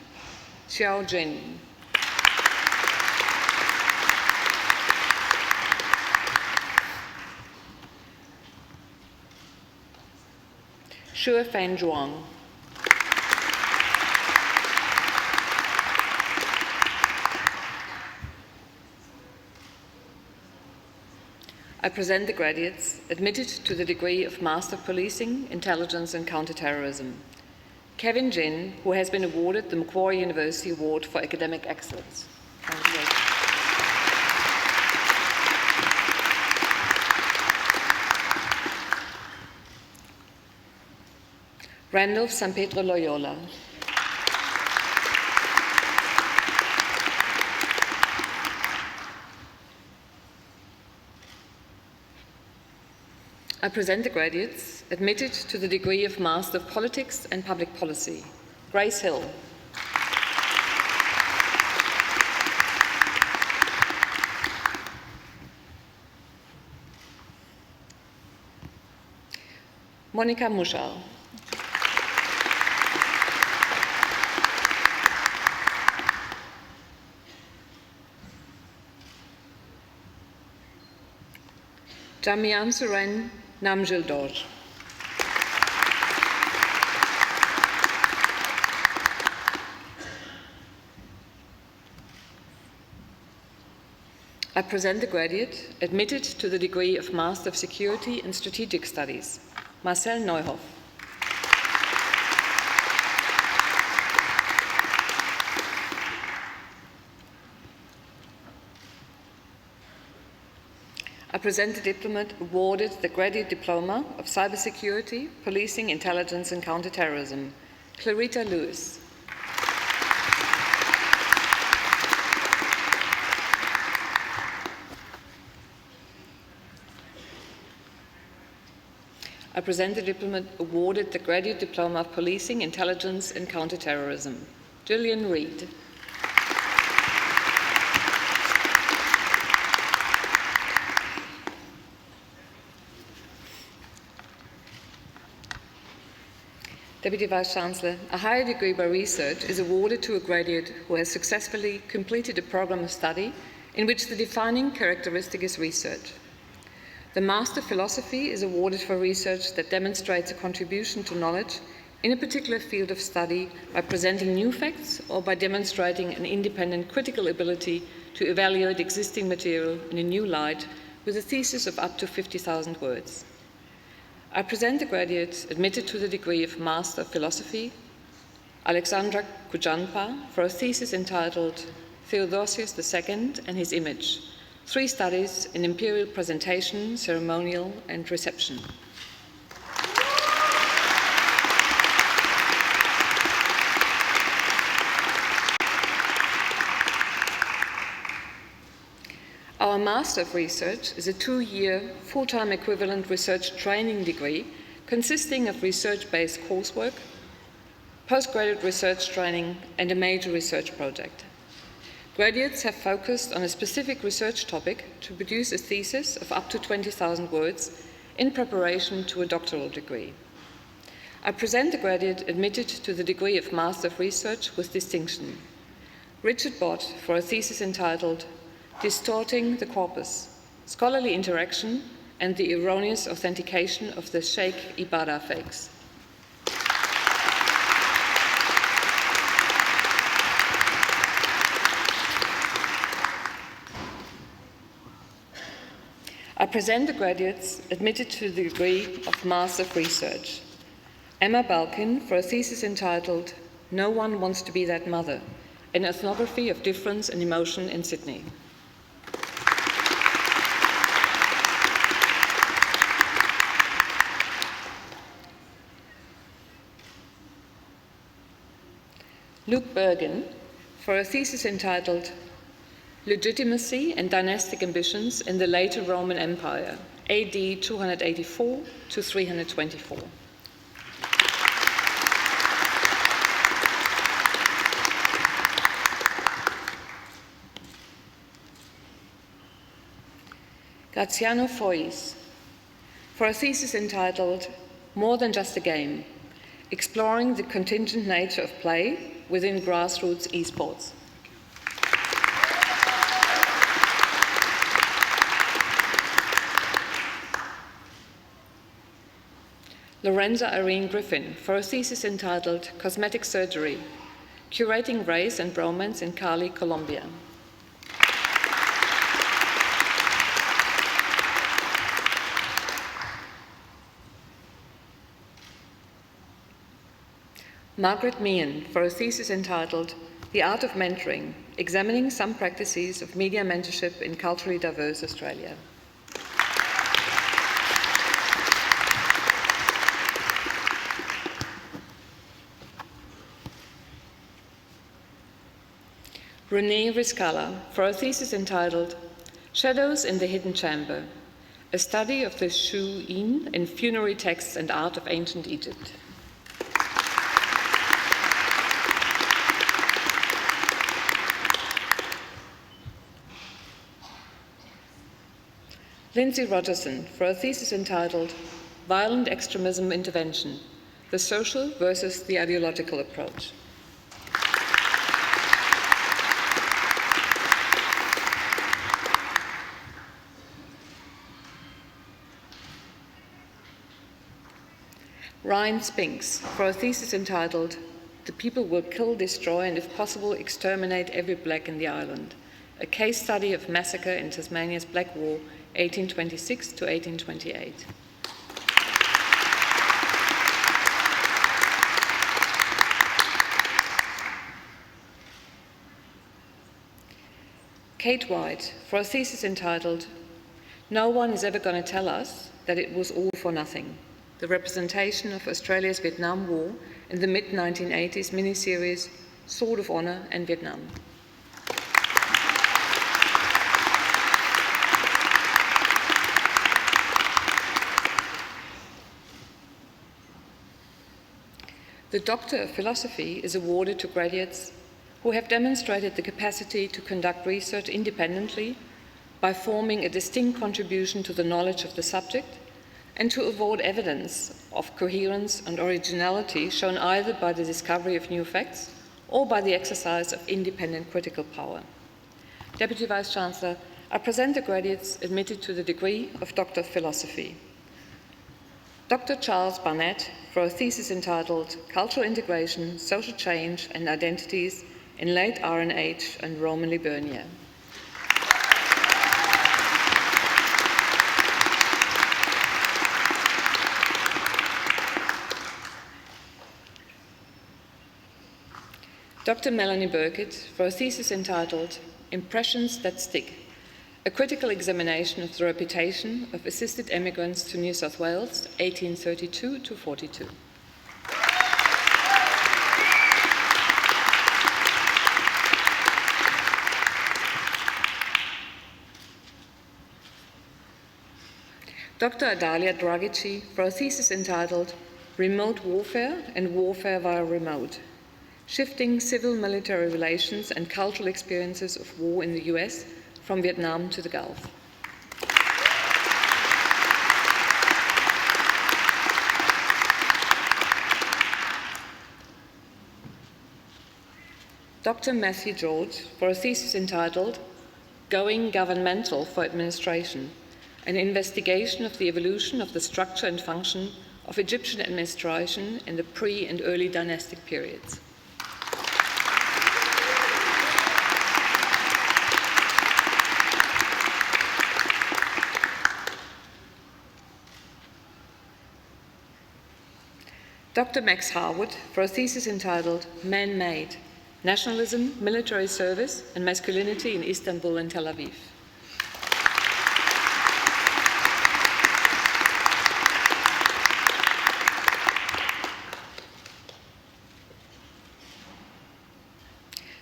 Speaker 6: Xiao Jin. Shuo Fan Zhuang. I present the graduates admitted to the degree of Master of Policing, Intelligence and Counterterrorism. Kevin Jin, who has been awarded the Macquarie University Award for Academic Excellence. Randolph San Pedro Loyola. I present the graduates admitted to the degree of Master of Politics and Public Policy, Grace Hill. Monica Muschal. Jamian Suren Namjil Doj. I present the graduate admitted to the degree of Master of Security and Strategic Studies, Marcel Neuhoff. I present the diplomat awarded the Graduate Diploma of Cybersecurity, Policing, Intelligence and Counterterrorism, Clarita Lewis. I present the diplomat awarded the Graduate Diploma of Policing, Intelligence and Counterterrorism, Gillian Reed. Deputy Vice-Chancellor, a higher degree by research is awarded to a graduate who has successfully completed a program of study in which the defining characteristic is research. The Master of Philosophy is awarded for research that demonstrates a contribution to knowledge in a particular field of study by presenting new facts or by demonstrating an independent critical ability to evaluate existing material in a new light with a thesis of up to 50,000 words. I present the graduates admitted to the degree of Master of Philosophy, Alexandra Kujanpa, for a thesis entitled Theodosius II and His Image, 3 studies in imperial presentation, ceremonial and reception. Our Master of Research is a 2-year, full-time equivalent research training degree consisting of research-based coursework, postgraduate research training, and a major research project. Graduates have focused on a specific research topic to produce a thesis of up to 20,000 words in preparation to a doctoral degree. I present the graduate admitted to the degree of Master of Research with distinction. Richard Bott for a thesis entitled Distorting the Corpus, Scholarly Interaction and the Erroneous Authentication of the Sheikh Ibadah Fakes. I present the graduates admitted to the degree of Master of Research. Emma Balkin for a thesis entitled No One Wants to Be That Mother, an ethnography of difference and emotion in Sydney. Luke Bergen for a thesis entitled Legitimacy and Dynastic Ambitions in the Later Roman Empire, AD 284 to 324. Graziano Fois for a thesis entitled More Than Just a Game, Exploring the Contingent Nature of Play within Grassroots Esports. Lorenza Irene Griffin for a thesis entitled Cosmetic Surgery, Curating Race and Bromance in Cali, Colombia. Margaret Meehan for a thesis entitled The Art of Mentoring, Examining Some Practices of Media Mentorship in Culturally Diverse Australia. Renee Riscala for a thesis entitled Shadows in the Hidden Chamber, a study of the Shu'in in funerary texts and art of ancient Egypt. Lindsay Rogerson for a thesis entitled Violent Extremism Intervention, the Social versus the Ideological Approach. Ryan Spinks for a thesis entitled The People Will Kill, Destroy and if possible exterminate every black in the island, a case study of massacre in Tasmania's Black War 1826 to 1828. Kate White for a thesis entitled No One is Ever Going to Tell Us That It Was All for Nothing, the representation of Australia's Vietnam War in the mid-1980s miniseries Sword of Honour and Vietnam. The Doctor of Philosophy is awarded to graduates who have demonstrated the capacity to conduct research independently by forming a distinct contribution to the knowledge of the subject and to afford evidence of coherence and originality shown either by the discovery of new facts or by the exercise of independent critical power. Deputy Vice-Chancellor, I present the graduates admitted to the degree of Doctor of Philosophy. Dr. Charles Barnett for a thesis entitled Cultural Integration, Social Change and Identities in Late Iron Age and Roman Liburnia. Dr. Melanie Burkitt for a thesis entitled Impressions That Stick, a critical examination of the reputation of assisted emigrants to New South Wales, 1832 to 42. Dr. Adalia Dragici for a thesis entitled Remote Warfare and Warfare via Remote, Shifting Civil-Military Relations and Cultural Experiences of War in the US from Vietnam to the Gulf. Dr. Matthew George for a thesis entitled Going Governmental for Administration, an investigation of the evolution of the structure and function of Egyptian administration in the pre- and early dynastic periods. Dr. Max Harwood for a thesis entitled Man-Made, Nationalism, Military Service and Masculinity in Istanbul and Tel Aviv.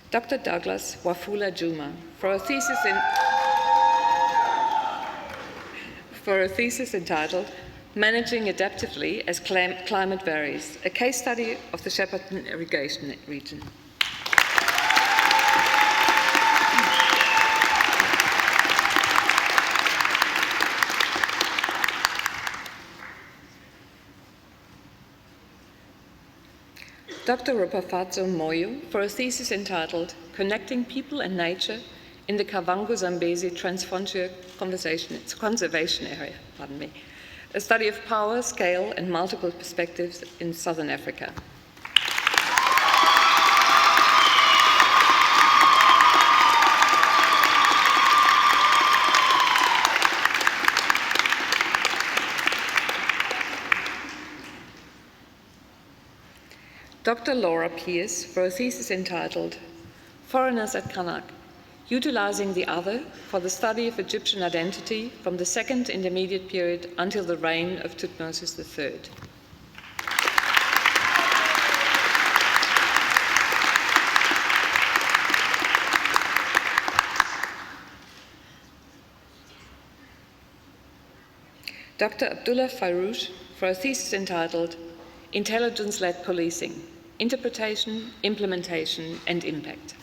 Speaker 6: Dr. Douglas Wafula Juma for a thesis entitled Managing Adaptively as Climate Varies, a case study of the Shepparton irrigation region. Dr. Rupafatso Moyo for a thesis entitled Connecting People and Nature in the Kavango-Zambezi Transfrontier Conservation Area, a study of power, scale, and multiple perspectives in southern Africa. Dr. Laura Pierce for a thesis entitled Foreigners at Karnak, Utilizing the Other for the Study of Egyptian Identity from the Second Intermediate Period until the reign of Thutmose III. Dr. Abdullah Fairouche for a thesis entitled Intelligence-Led Policing, Interpretation, Implementation, and Impact.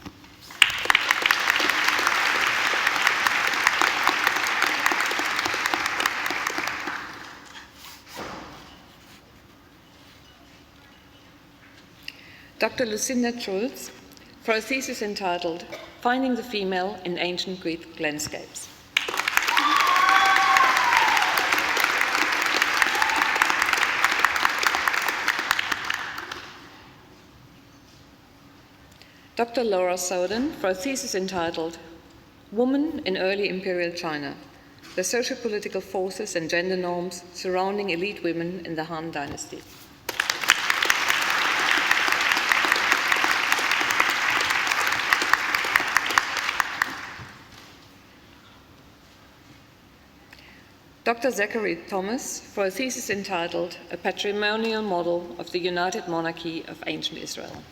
Speaker 6: Dr. Lucinda Schulz for a thesis entitled Finding the Female in Ancient Greek Landscapes. Dr. Laura Soden for a thesis entitled Woman in Early Imperial China, the Socio-Political Forces and Gender Norms Surrounding Elite Women in the Han Dynasty. Dr. Zachary Thomas for a thesis entitled A Patrimonial Model of the United Monarchy of Ancient Israel.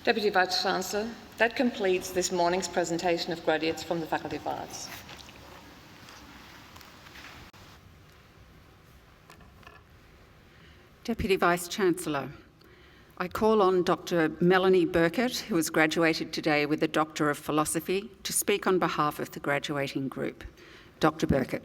Speaker 6: Deputy Vice-Chancellor, that completes this morning's presentation of graduates from the Faculty of Arts.
Speaker 2: Deputy Vice-Chancellor, I call on Dr. Melanie Burkett, who has graduated today with a Doctor of Philosophy, to speak on behalf of the graduating group. Dr. Burkett.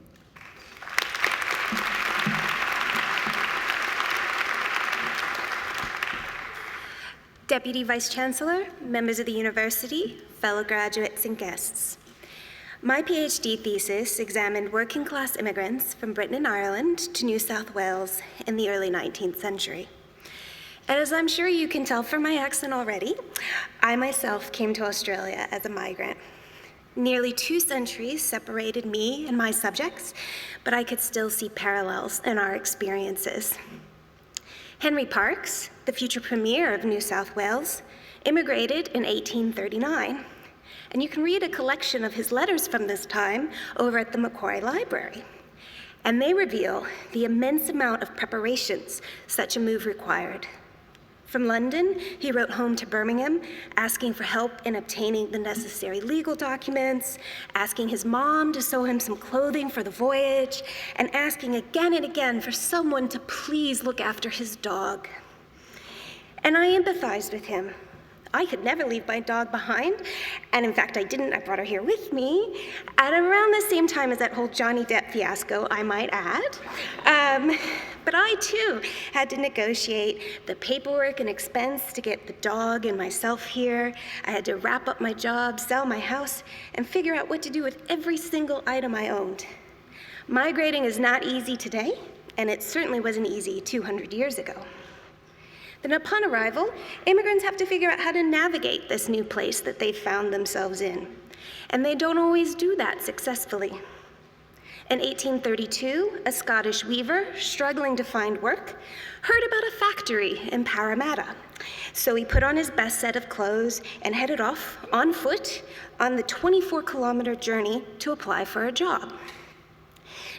Speaker 7: Deputy Vice-Chancellor, members of the university, fellow graduates and guests. My PhD thesis examined working-class immigrants from Britain and Ireland to New South Wales in the early 19th century. And as I'm sure you can tell from my accent already, I myself came to Australia as a migrant. Nearly 2 centuries separated me and my subjects, but I could still see parallels in our experiences. Henry Parkes, the future Premier of New South Wales, immigrated in 1839. And you can read a collection of his letters from this time over at the Macquarie Library. And they reveal the immense amount of preparations such a move required. From London, he wrote home to Birmingham, asking for help in obtaining the necessary legal documents, asking his mom to sew him some clothing for the voyage, and asking again and again for someone to please look after his dog. And I empathized with him. I could never leave my dog behind. And in fact, I didn't. I brought her here with me. At around the same time as that whole Johnny Depp fiasco, I might add. But I, too, had to negotiate the paperwork and expense to get the dog and myself here. I had to wrap up my job, sell my house, and figure out what to do with every single item I owned. Migrating is not easy today, and it certainly wasn't easy 200 years ago. Then upon arrival, immigrants have to figure out how to navigate this new place that they've found themselves in. And they don't always do that successfully. In 1832, a Scottish weaver, struggling to find work, heard about a factory in Parramatta. So he put on his best set of clothes and headed off on foot on the 24-kilometer journey to apply for a job.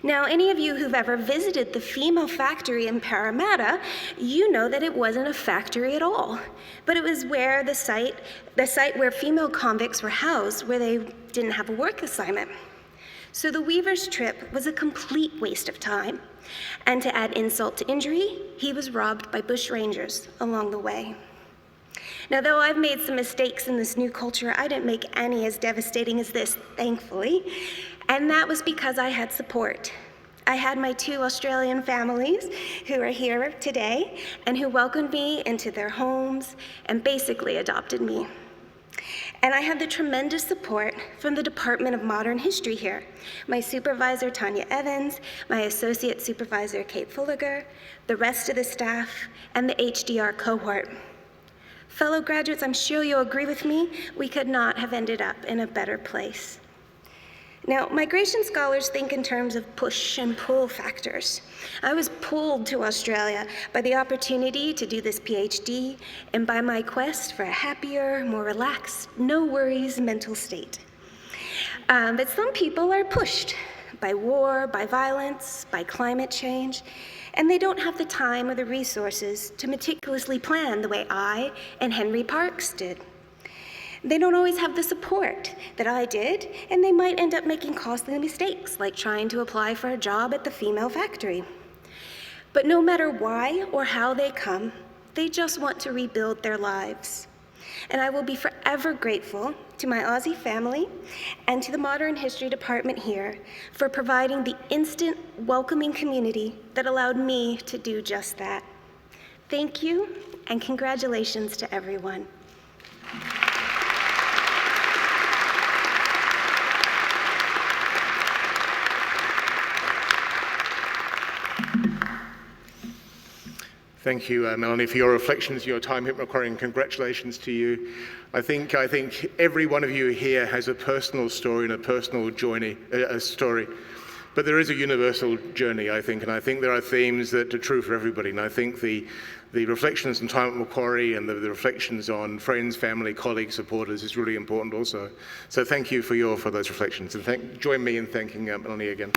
Speaker 7: Now, any of you who've ever visited the female factory in Parramatta, you know that it wasn't a factory at all, but it was where the site where female convicts were housed, where they didn't have a work assignment. So the weaver's trip was a complete waste of time. And to add insult to injury, he was robbed by bush rangers along the way. Now, though I've made some mistakes in this new culture, I didn't make any as devastating as this, thankfully. And that was because I had support. I had my 2 Australian families who are here today and who welcomed me into their homes and basically adopted me. And I had the tremendous support from the Department of Modern History here. My supervisor, Tanya Evans, my associate supervisor, Kate Fulliger, the rest of the staff, and the HDR cohort. Fellow graduates, I'm sure you'll agree with me, we could not have ended up in a better place. Now, migration scholars think in terms of push and pull factors. I was pulled to Australia by the opportunity to do this PhD and by my quest for a happier, more relaxed, no worries mental state. But some people are pushed by war, by violence, by climate change, and they don't have the time or the resources to meticulously plan the way I and Henry Parkes did. They don't always have the support that I did, and they might end up making costly mistakes, like trying to apply for a job at the female factory. But no matter why or how they come, they just want to rebuild their lives. And I will be forever grateful to my Aussie family and to the Modern History Department here for providing the instant, welcoming community that allowed me to do just that. Thank you, and congratulations to everyone.
Speaker 4: Thank you, Melanie, for your reflections, your time here at Macquarie, and congratulations to you. I think every one of you here has a personal story and a personal story, but there is a universal journey, I think, and I think there are themes that are true for everybody, and I think the reflections on time at Macquarie and the reflections on friends, family, colleagues, supporters is really important also. So thank you for those reflections, and join me in thanking Melanie again.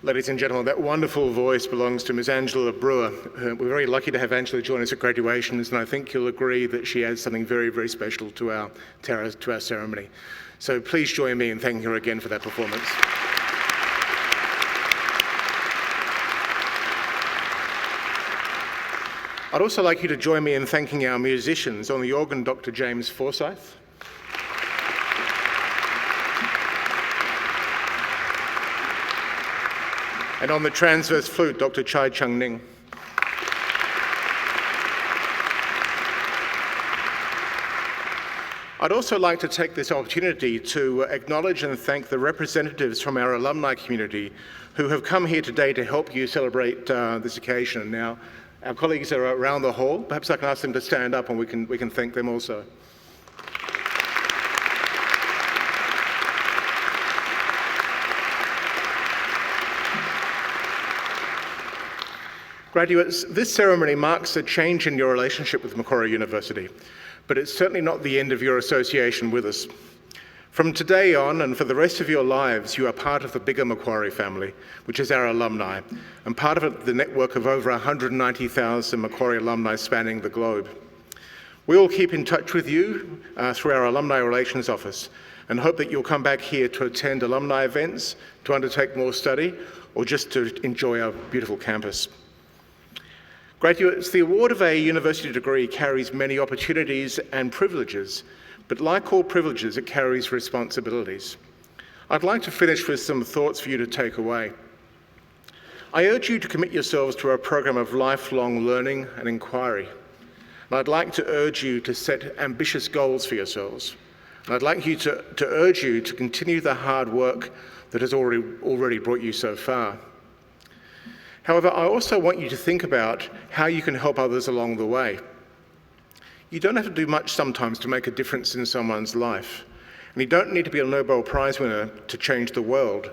Speaker 4: Ladies and gentlemen, that wonderful voice belongs to Ms. Angela Brewer. We're very lucky to have Angela join us at graduations, and I think you'll agree that she adds something very, very special to our ceremony. So please join me in thanking her again for that performance. I'd also like you to join me in thanking our musicians. On the organ, Dr. James Forsyth. And on the transverse flute, Dr. Chai Chung Ning. I'd also like to take this opportunity to acknowledge and thank the representatives from our alumni community who have come here today to help you celebrate this occasion. Now, our colleagues are around the hall. Perhaps I can ask them to stand up and we can thank them also. Graduates, this ceremony marks a change in your relationship with Macquarie University, but it's certainly not the end of your association with us. From today on and for the rest of your lives, you are part of the bigger Macquarie family, which is our alumni, and part of the network of over 190,000 Macquarie alumni spanning the globe. We will keep in touch with you through our Alumni Relations Office and hope that you'll come back here to attend alumni events, to undertake more study, or just to enjoy our beautiful campus. Graduates, the award of a university degree carries many opportunities and privileges, but like all privileges, it carries responsibilities. I'd like to finish with some thoughts for you to take away. I urge you to commit yourselves to a program of lifelong learning and inquiry. And I'd like to urge you to set ambitious goals for yourselves. And I'd like you to urge you to continue the hard work that has already brought you so far. However, I also want you to think about how you can help others along the way. You don't have to do much sometimes to make a difference in someone's life. And you don't need to be a Nobel Prize winner to change the world.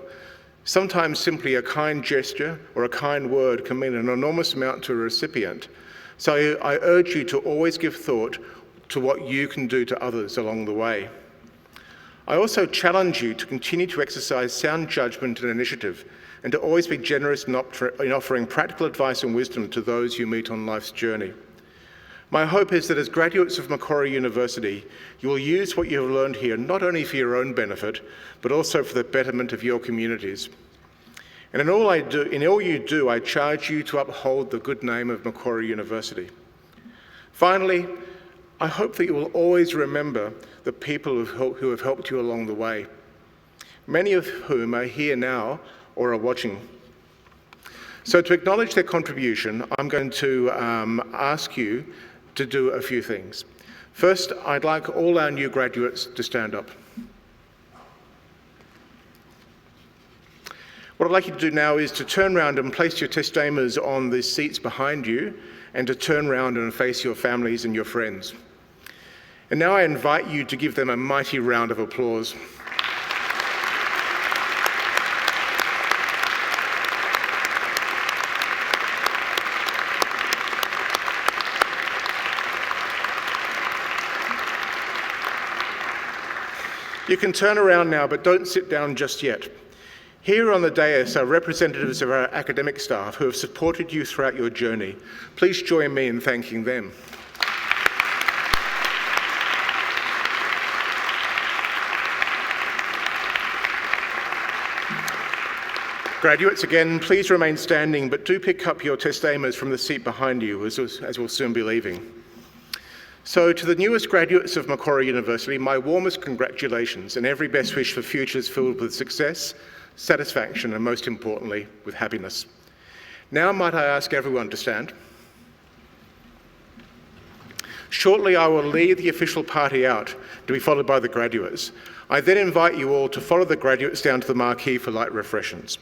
Speaker 4: Sometimes simply a kind gesture or a kind word can mean an enormous amount to a recipient. So I urge you to always give thought to what you can do to others along the way. I also challenge you to continue to exercise sound judgment and initiative, and to always be generous in offering practical advice and wisdom to those you meet on life's journey. My hope is that as graduates of Macquarie University, you will use what you have learned here not only for your own benefit, but also for the betterment of your communities. And in all you do, I charge you to uphold the good name of Macquarie University. Finally, I hope that you will always remember the people who have helped you along the way, many of whom are here now or are watching. So to acknowledge their contribution, I'm going to ask you to do a few things. First, I'd like all our new graduates to stand up. What I'd like you to do now is to turn around and place your testamers on the seats behind you, and to turn around and face your families and your friends. And now I invite you to give them a mighty round of applause. You can turn around now, but don't sit down just yet. Here on the dais are representatives of our academic staff who have supported you throughout your journey. Please join me in thanking them. Graduates, again, please remain standing, but do pick up your testamers from the seat behind you as we'll soon be leaving. So to the newest graduates of Macquarie University, my warmest congratulations and every best wish for futures filled with success, satisfaction, and most importantly, with happiness. Now might I ask everyone to stand? Shortly I will lead the official party out to be followed by the graduates. I then invite you all to follow the graduates down to the marquee for light refreshments.